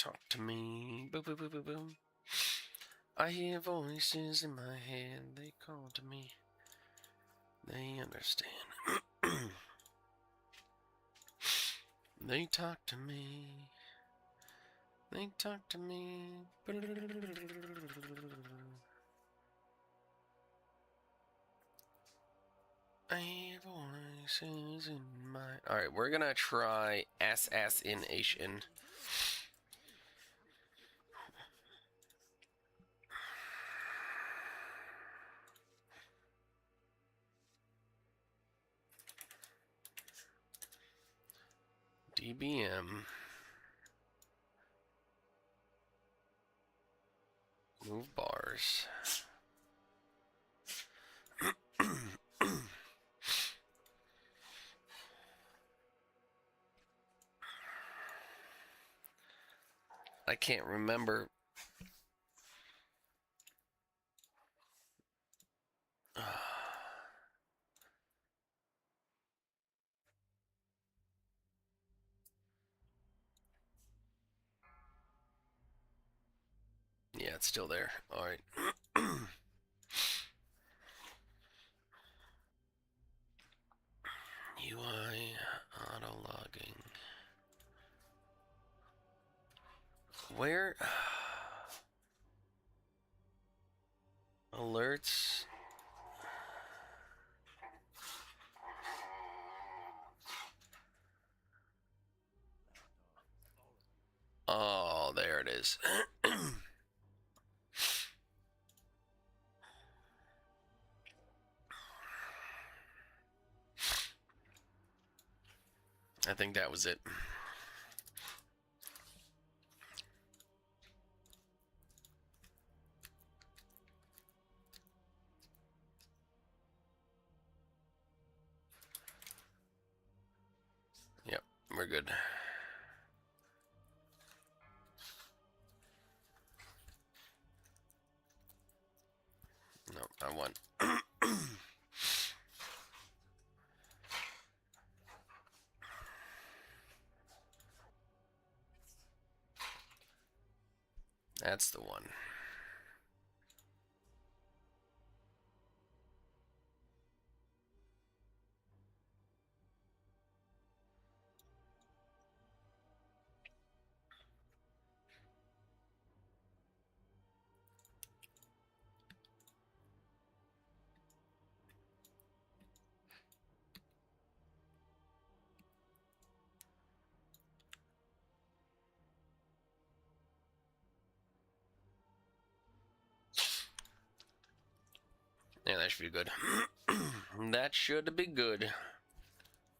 talk to me. Boom, boom, boom, boom, boom. I hear voices in my head, they call to me. They understand. They talk to me. They talk to me. I hear voices in my... Alright, we're gonna try assassination. DBM. Move bars. I can't remember. Yeah, it's still there. All right. UI auto logging. Where? Alerts. Oh, there it is. I think that was it. Yep, we're good. No, I won. That's the one. Yeah, that should be good. That should be good.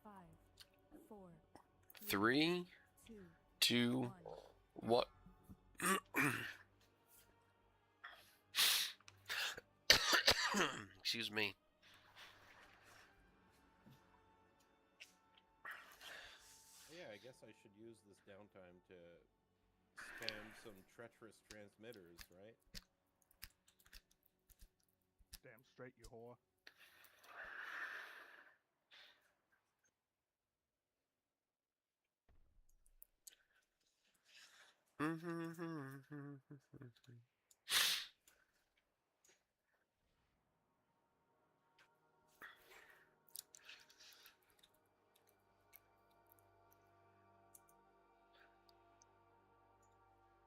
5, 4, 3, 2, 1. Excuse me. Yeah, I guess I should use this downtime to spam some treacherous transmitters, right? Damn straight, you whore.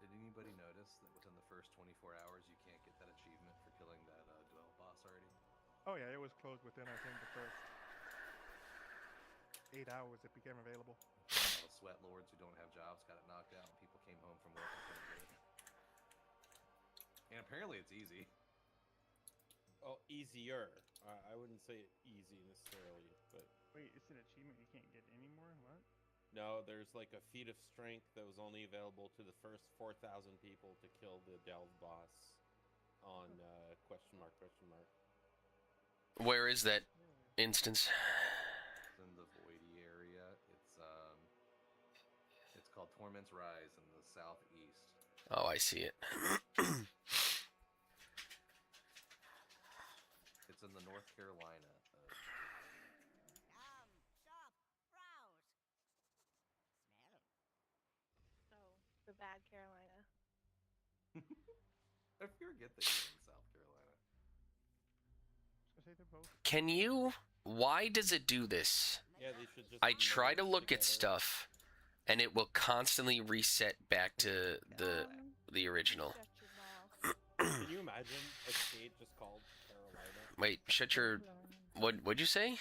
Did anybody notice that within the first 24 hours you can't get that achievement for killing that duel boss already? Oh yeah, it was closed within, I think, the first 8 hours it became available. All the sweat lords who don't have jobs got it knocked out, and people came home from work and couldn't get it. And apparently it's easy. Oh, easier. I wouldn't say easy necessarily, but... Wait, it's an achievement you can't get anymore? What? No, there's like a feat of strength that was only available to the first 4,000 people to kill the delve boss on question mark. Where is that instance? It's in the Voidy area. It's called Torment's Rise in the southeast. Oh, I see it. It's in the North Carolina. So, the bad Carolina. they're both. Can you? Why does it do this? Yeah, they should just. I try to merge look at together. stuff, and it will constantly reset back to the original. Shut your mouth. Can you imagine a state just called Carolina? Wait, shut your. What'd you say?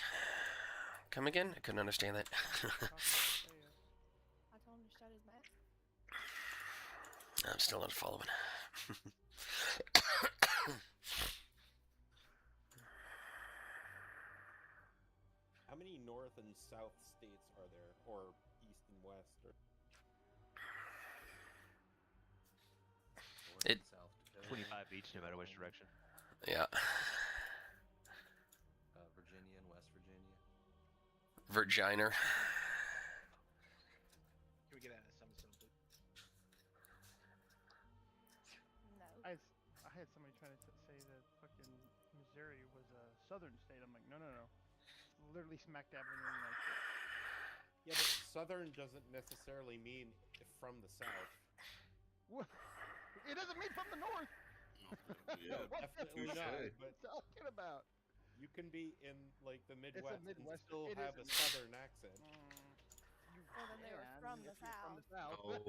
Come again? I couldn't understand that. I told him to shut his mouth. I'm still not following. How many north and south states are there, or east and west? Or... It. 25 each, no matter which direction. Yeah. Virginia and West Virginia. Virginer. Can we get out of some please? No. I had somebody trying to say that fucking Missouri was a southern state. I'm like, no. It's literally smack dab in the middle of the United States. Yeah, but southern doesn't necessarily mean from the south. What? It doesn't mean from the north. Yeah, No, definitely not. But talking about? you can be in like the Midwest, Midwest- and still it is have a a southern accent. Well, then they were Man, from if the you're from the south. south.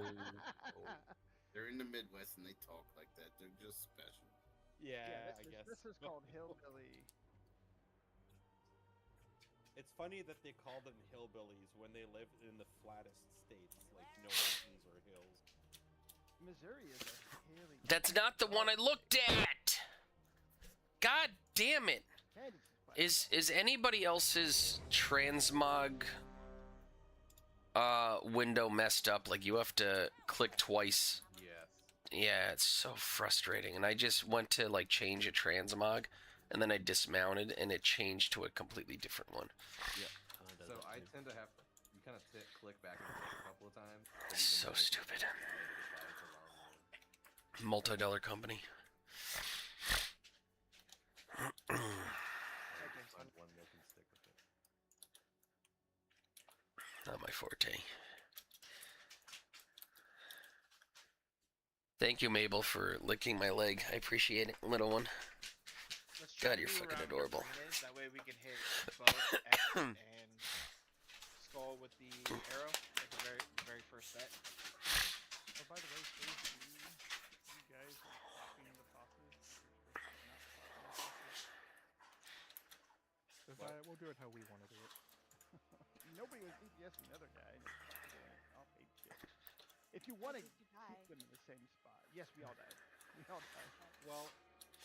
They're in the Midwest and they talk like that. They're just special. Yeah, I this guess. This is called hillbilly. It's funny that they call them hillbillies when they live in the flattest states, like no mountains or hills. Missouri is a hilly. That's not the one I looked at. God damn it. Is anybody else's transmog window messed up? Like you have to click twice. Yes. Yeah, it's so frustrating. And I just went to like change a transmog, and then I dismounted, and it changed to a completely different one. Yep. So I tend to have to, you kind of click back and forth a couple of times. but So even then, stupid. it's the wrong one. Multi-dollar company. Find one that can stick with it. Not my forte. Thank you, Mabel, for licking my leg. I appreciate it, little one. Let's try God, to you're do fucking around adorable. where green is, that way we can hit both X and skull with the arrow at the very first set. Oh, by the way, phase 2, you guys are copying the bosses. You're supposed to not copy the bosses. We'll do it how we want to do it. Nobody was DPSing the other guy. And it's doing it. I'll hate shit. If you want to Because you keep died. them in the same spot. Yes, we all died. We all died. Well,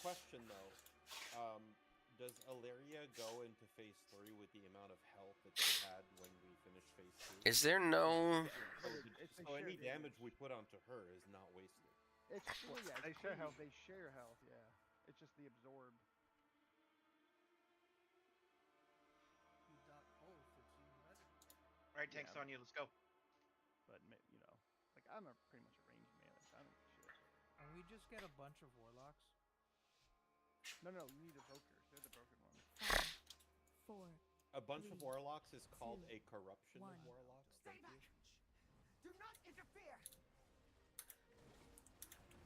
question though, does Ilaria go into phase 3 with the amount of health that she had when we finished phase 2? Is there no... So any damage we put onto her is not wasted. It's true, yeah. They share health. They share health, yeah. It's just the absorb. You got both. It's even better. Alright, tank's on you. Let's go. But, you know, like, I'm pretty much a ranged melee, so I don't give a shit. And we just get a bunch of warlocks. No, you need evokers. They're the broken ones. 4. A bunch of 3, warlocks is called 2, a corruption of 1. warlocks. Thank you. Do not interfere!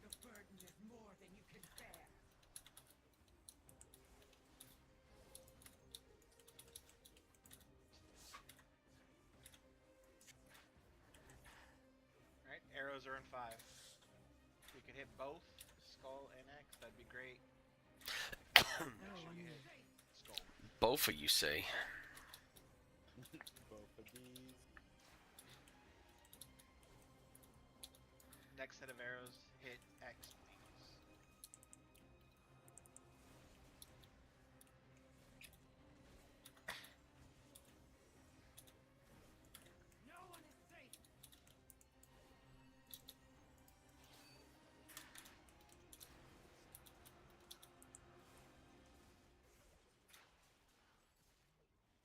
The burden is more than you can bear. Alright, arrows are in 5. If we could hit both skull and X, that'd be great. If not, make sure you hit skull. Both of you say. Both of these. Next set of arrows, hit X, please. No one is safe!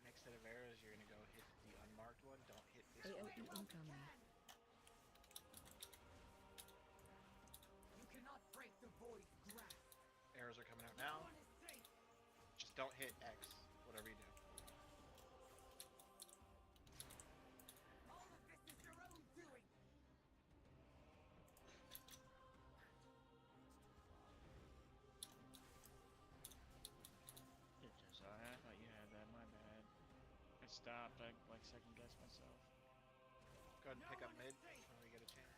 Next set of arrows, you're gonna go hit the unmarked one. Don't hit this one. AOE incoming. You cannot break the void's grasp. Arrows are coming out now. No one is safe! Just don't hit X, whatever you do. All of this is your own doing! It is like second guess myself. Go ahead and pick up mid when we get a chance.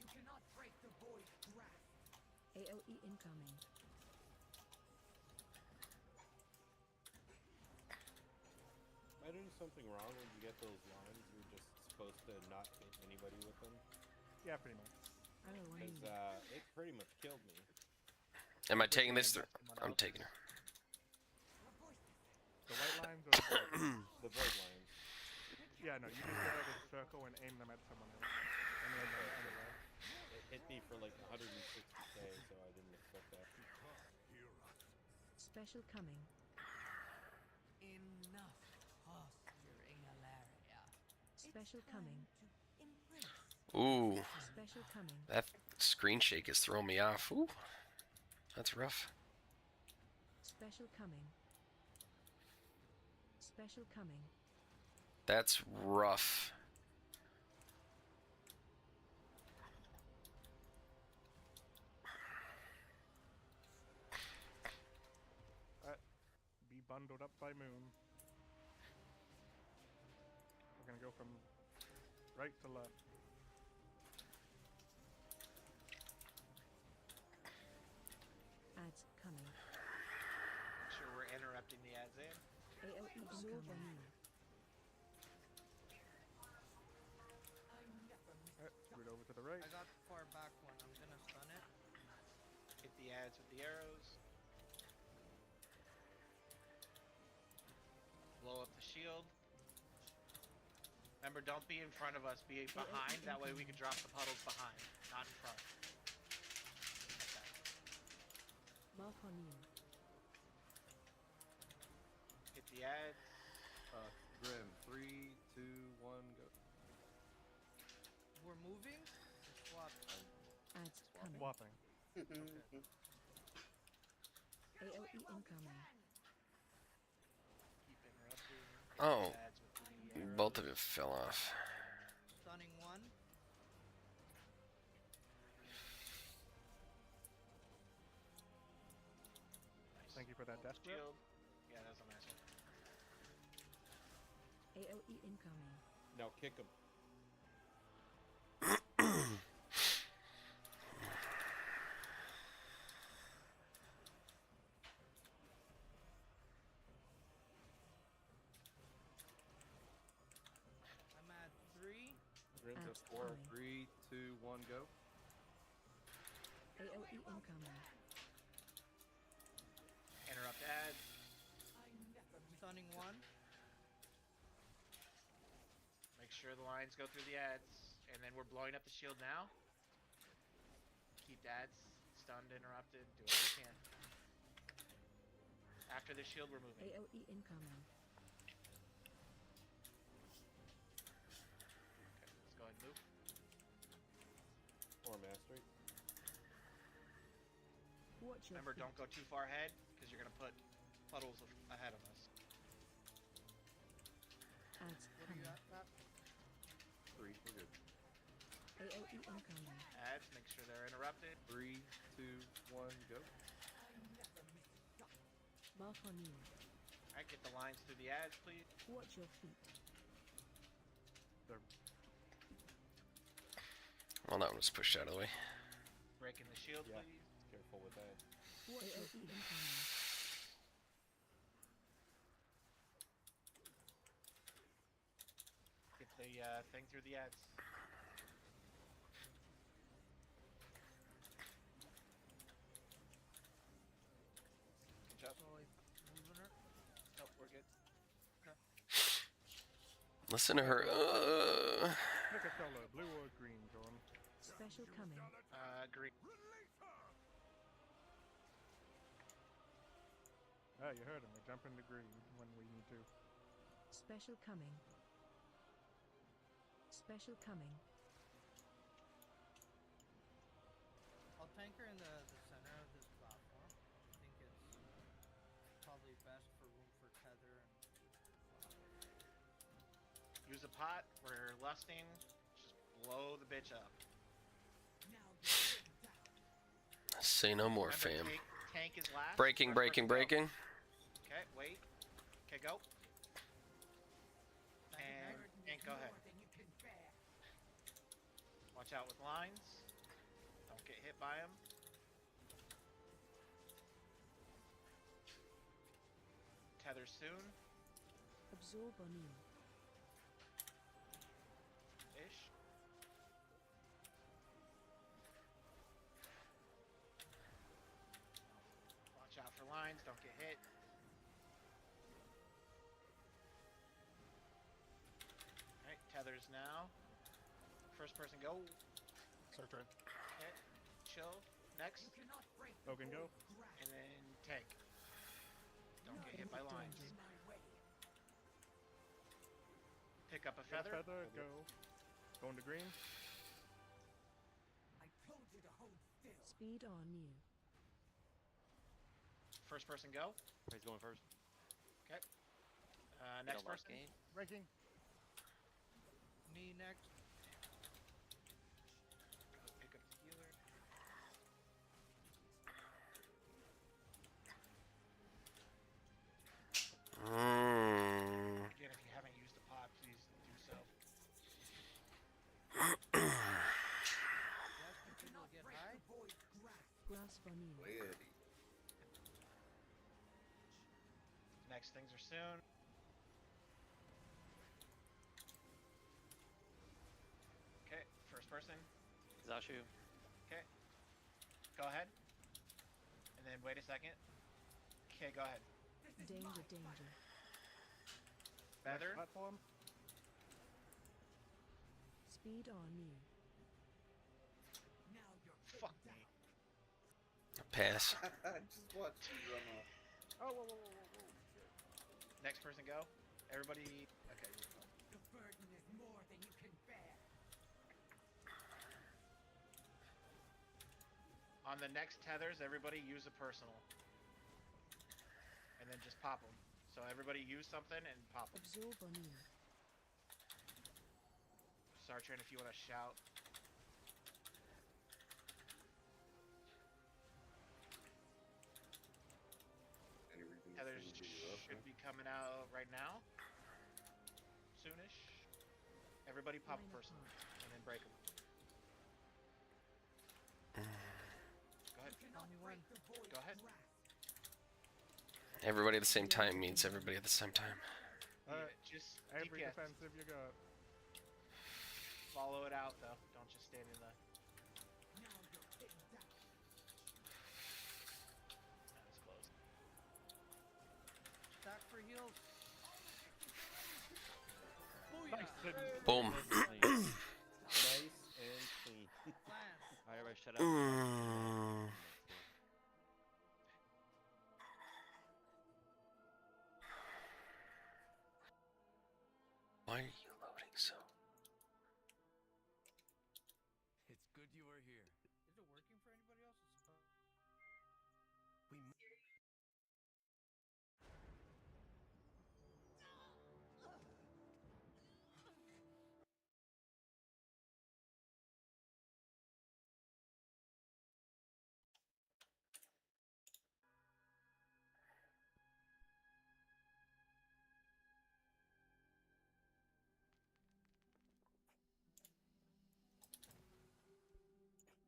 You cannot break the void's grasp. AOE incoming. Am I doing something wrong when you get those lines? You're just supposed to not hit anybody with them? Yeah, pretty much. Because it pretty much killed me. Am I taking this? I'm taking her. The white lines or the void? The void lines. Yeah, no, you just get out of the circle and aim them at someone else. And then anywhere. It hit me for like 160k, so I didn't expect that. Special coming. Enough posturing, Alaria. Special coming. Ooh. Special coming. That screen shake is throwing me off. Ooh. That's rough. Special coming. Special coming. That's rough. Be bundled up by moon. We're gonna go from right to left. Ads coming. Make sure we're interrupting the ads in. AOE incoming. Scoot over to the right. I got far back one. I'm gonna stun it. Hit the ads with the arrows. Blow up the shield. Remember, don't be in front of us, be behind. That way we can drop the puddles behind, not in front. Okay. Mark on you. Hit the ads. Grim, 3, 2, 1, go. We're moving? Or swapping? Ads coming. Swapping. AOE incoming. Keep interrupting. Oh. Hit the ads with the arrows. Both of it fell off. Stunning one. Nice. Thank you for that death grip. Shield. Yeah, that's a nice one. AOE incoming. Now kick him. I'm at 3. Grim's at Ads 4, coming. 3, 2, 1, go. AOE incoming. Interrupt ads. Stunning one. Make sure the lines go through the ads. And then we're blowing up the shield now. Keep ads stunned, interrupted, do whatever you can. After the shield, we're moving. AOE incoming. Okay, let's go ahead and move. Or mastery. Watch your Remember, feet. don't go too far ahead, because you're going to put puddles ahead of us. Ads What are you coming. at, Pat? 3, we're good. AOE incoming. Ads, make sure they're interrupted. 3, 2, 1, go. Mark on you. Alright, get the lines through the ads, please. Watch your feet. Well, that one was pushed out of the way. Breaking the shield, Yeah. please. Careful with that. Watch your feet incoming. Get the thing through the ads. Good job. Slowly moving her. Nope, we're good. Listen to her. Pick a color, blue or green, John. Special coming. Green. Ah, you heard him. We jump into green when we need to. Special coming. Special coming. I'll tank her in the center of this platform. I think it's probably best for room for tether and Use a pot. We're lusting. Just blow the bitch up. Say no more, Remember, fam. tank is last. Breaking, First breaking, person go. breaking. Okay, wait. Okay, go. And go ahead. Watch out with lines. Don't get hit by them. Tether soon. Absorb on you. Ish. Watch out for lines. Don't get hit. Alright, tethers now. First person go. Start trying. Okay. Chill. Next. Logan, go. And then take. Don't get hit by lines. Pick up a Get a feather. feather, go. Going to green. Speed on you. First person go. He's going first. Okay. Next person. Breaking. Me next. Pick up the healer. Again, if you haven't used the pod, please do so. Grasp on you. Next things are soon. Okay, first person. Zashu. Okay. Go ahead. And then wait a second. Okay, go ahead. Danger, danger. Feather. Platform. Speed on you. Fuck me. Pass. Just watch you run off. Oh, whoa, whoa, whoa, whoa, whoa. Shit. Next person go. Everybody. Okay. The burden is more than you can bear. On the next tethers, everybody use a personal. And then just pop them. So everybody use something and pop them. Absorb on you. Sartran, if you want to shout. Any reason Tethers to be rough, should huh? be coming out right now. Soonish. Everybody pop a Line person. apart. And then break them. Go ahead. Tell me when. Go ahead. Everybody at the same time means everybody at the same time. Alright. Just Every DPS. defensive you got. Follow it out though. Don't just stand in the. That's close. Stack for heals. Booyah! Boom. Nice and clean. Alright, everybody shut up. Why are you loading so? It's good you are here. Is it working for anybody else? We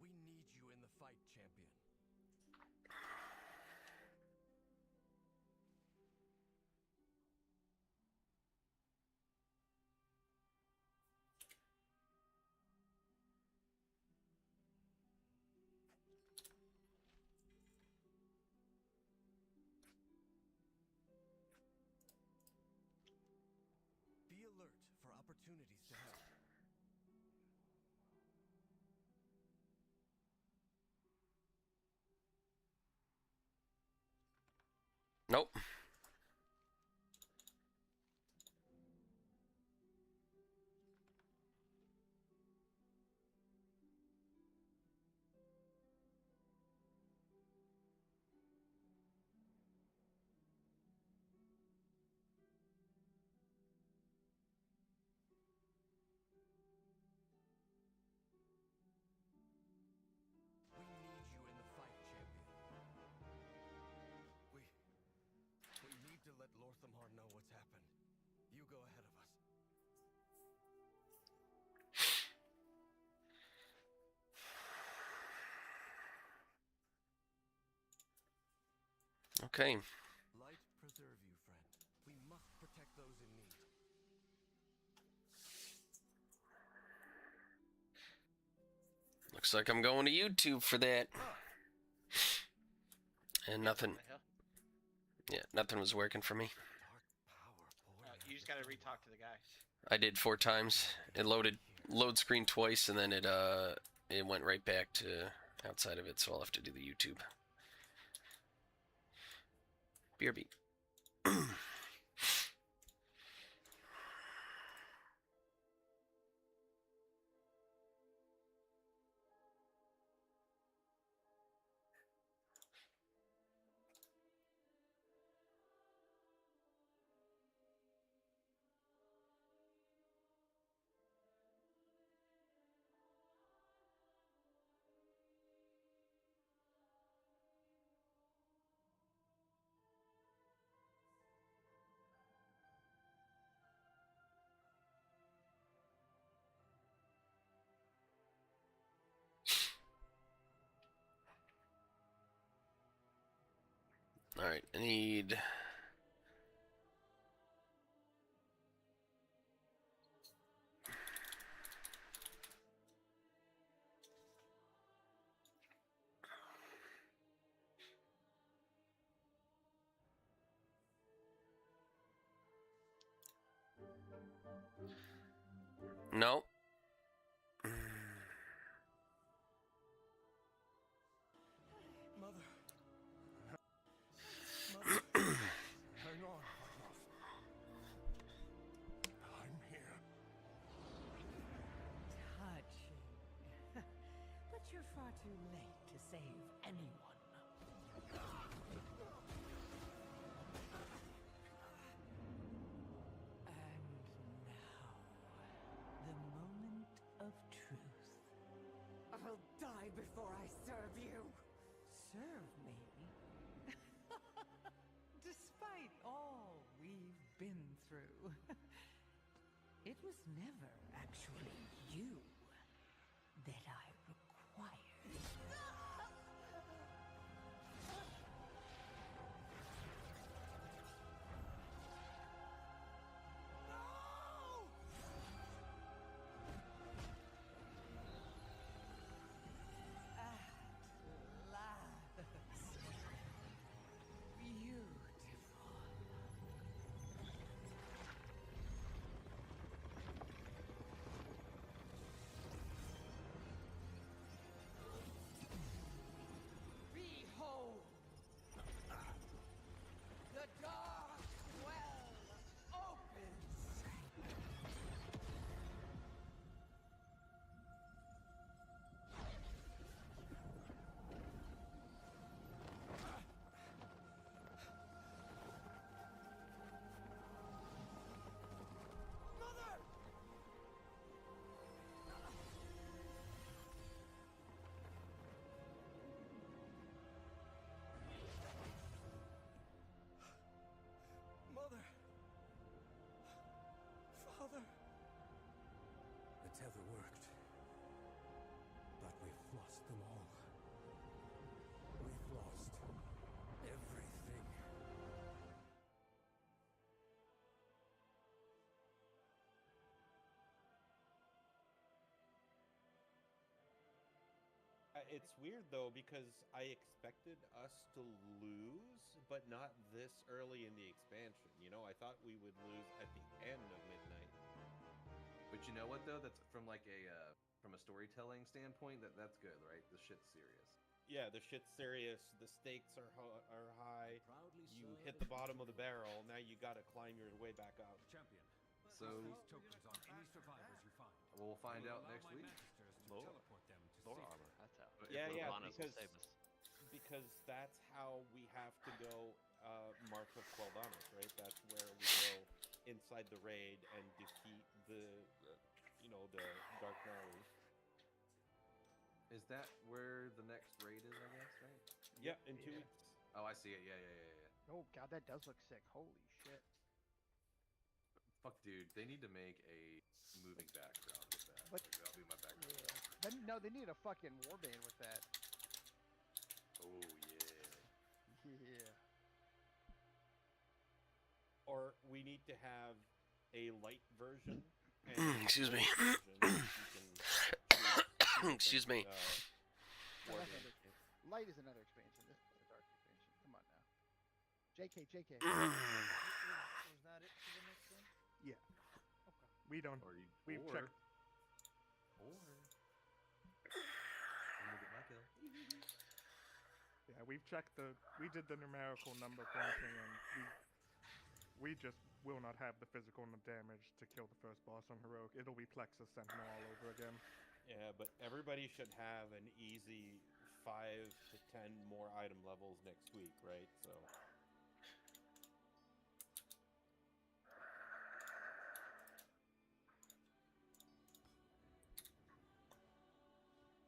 We need you in the fight, champion. Be alert for opportunities to help. Nope. We need you in the fight, champion. We Okay. Light preserve you, friend. We must protect those in need. Looks like I'm going to YouTube for that. And nothing. What the hell? Yeah, nothing was working for me. You just gotta re-talk to the guy. I did 4 times. It load screen twice, and then it went right back to outside of it. So I'll have to do the YouTube. BRB. All right, I need. No. Mother. Mother. Hang on, Parloff. I'm here. Touching. But you're far too late to save anyone. And now, the moment of truth. I'll die before I serve you. Serve me? Despite all we've been through, it was never actually you that I required. At last. Beautiful. Behold! The dark well opens! Mother! Mother. Father. The tether worked. But we've lost them all. We've lost everything. It's weird though because I expected us to lose, but not this early in the expansion. You know, I thought we would lose at the end of Midnight. But you know what though? That's from like a from a storytelling standpoint. That's good, right? The shit's serious. Yeah, the shit's serious. The stakes are high. You hit the bottom of the barrel. Now you got to climb your way back up. Champion. So Tokens on any survivors you find. we'll find out next week. Teleport them to Lore safety. armor. That's how. But if Yeah, we're yeah, honest, because that's how we have to go Mark of Quel'Danas, right? That's where we go inside the raid and defeat the Dark Gnarly. Is that where the next raid is? I guess, right? Yeah, in 2 weeks. Oh, I see it. Yeah. Oh god, that does look sick. Holy shit. Fuck, dude. They need to make a moving background with that. What? Like, that'll be my background. Yeah. No, they need a fucking warband with that. Oh yeah. Yeah. need to have a light version. And Excuse me. version you can choose Excuse me. No, war that's games. another, light is another expansion. This is a dark expansion. Come on now. JK. Was that it for the next one? Yeah. We don't. Or you, We've or, checked. or you get my kill. Yeah, we've checked the. We did the numerical number crunching, and we just will not have the physical damage to kill the first boss on heroic. It'll be Plexus Sentinel all over again. Yeah, but everybody should have an easy 5 to 10 more item levels next week, right? So.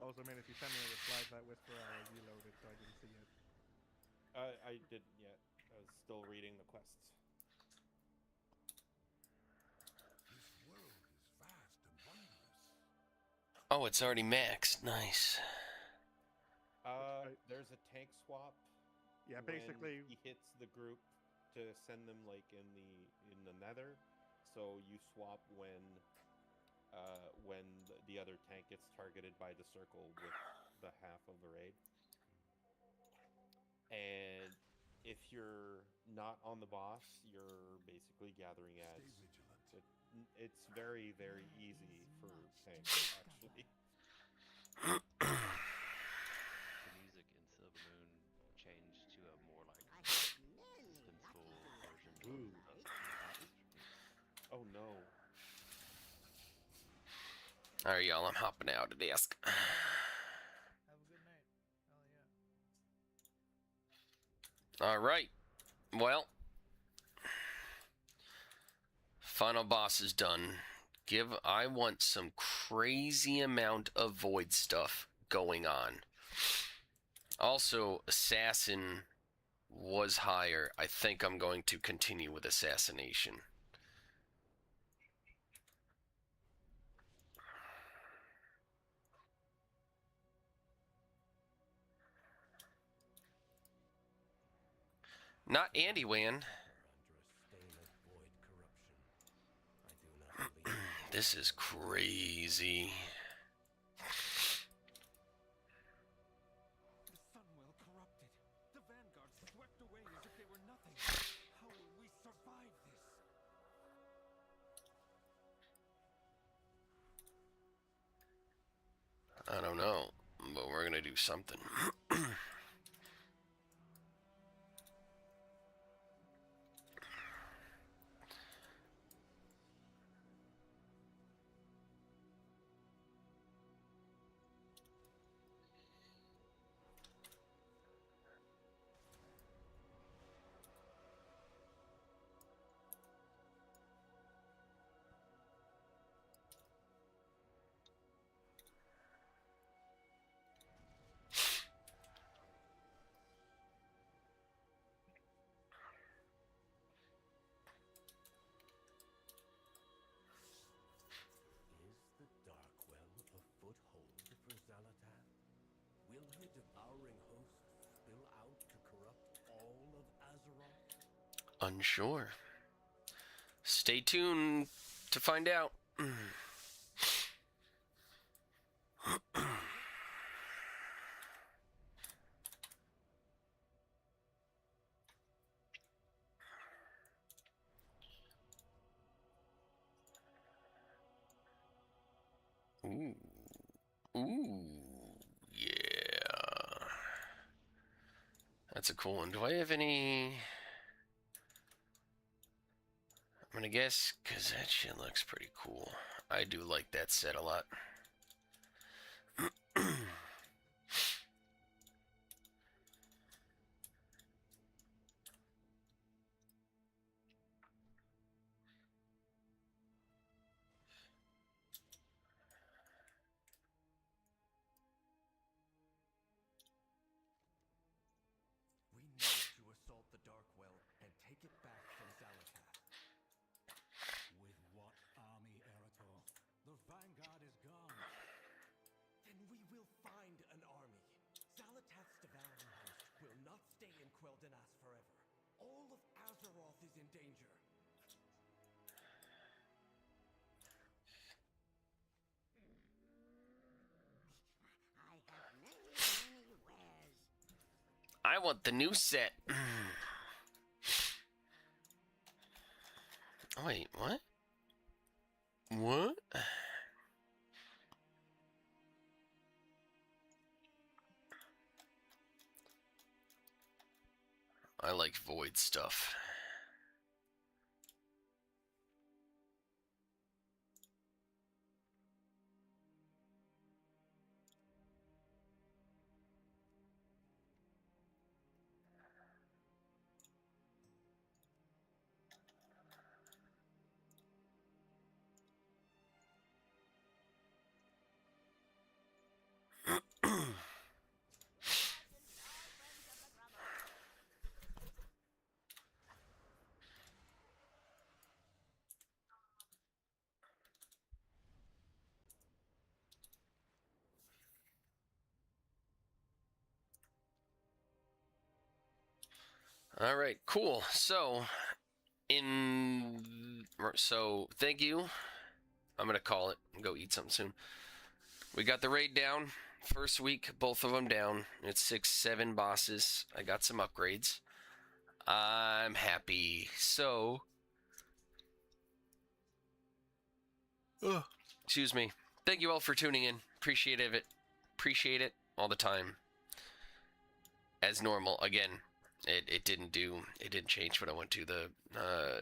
Also, I mean, if you send me a reply to that Whisper, I reloaded, so I didn't see it. I didn't yet. I was still reading the quests. This world is vast and wondrous. Oh, it's already maxed. Nice. There's a tank swap. Yeah, when basically. he hits the group to send them like in the nether. So you swap when the other tank gets targeted by the circle with the half of the raid. And if you're not on the boss, you're basically gathering ads. It's very, very easy for tanks, actually. The music in Silver Moon changed to a more like suspenseful version of Oh no. Alright, y'all, I'm hopping out of desk. Have a good night. Hell yeah. Alright. Well. Final boss is done. I want some crazy amount of void stuff going on. Also, assassin was higher. I think I'm going to continue with assassination. Not Andy Wan. This is crazy. The Sunwell corrupted. The Vanguard swept away as if they were nothing. How will we survive this? I don't know, but we're gonna do something. Is the Darkwell a foothold for Xalatath? Will her devouring host spill out to corrupt all of Azeroth? Unsure. Stay tuned to find out. Ooh. Ooh. Yeah. That's a cool one. Do I have any... I'm gonna guess, because that shit looks pretty cool. I do like that set a lot. We need to assault the Darkwell and take it back from Xalatath. With what army, Erator? The Vanguard is gone. I want the new set. Wait, what? What? I like void stuff. All right, cool. So, thank you. I'm gonna call it and go eat something soon. We got the raid down. First week, both of them down. It's 6-7 bosses. I got some upgrades. I'm happy. So, excuse me. Thank you all for tuning in. Appreciate it all the time. As normal. Again, it didn't change when I went to the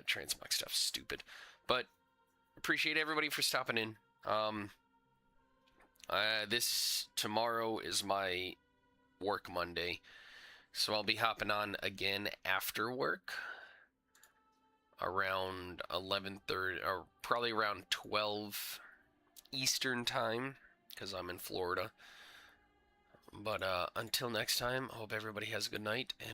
transmog stuff. Stupid. But appreciate everybody for stopping in. This tomorrow is my work Monday, so I'll be hopping on again after work around 11:30 or probably around 12 Eastern time because I'm in Florida. But until next time, I hope everybody has a good night. And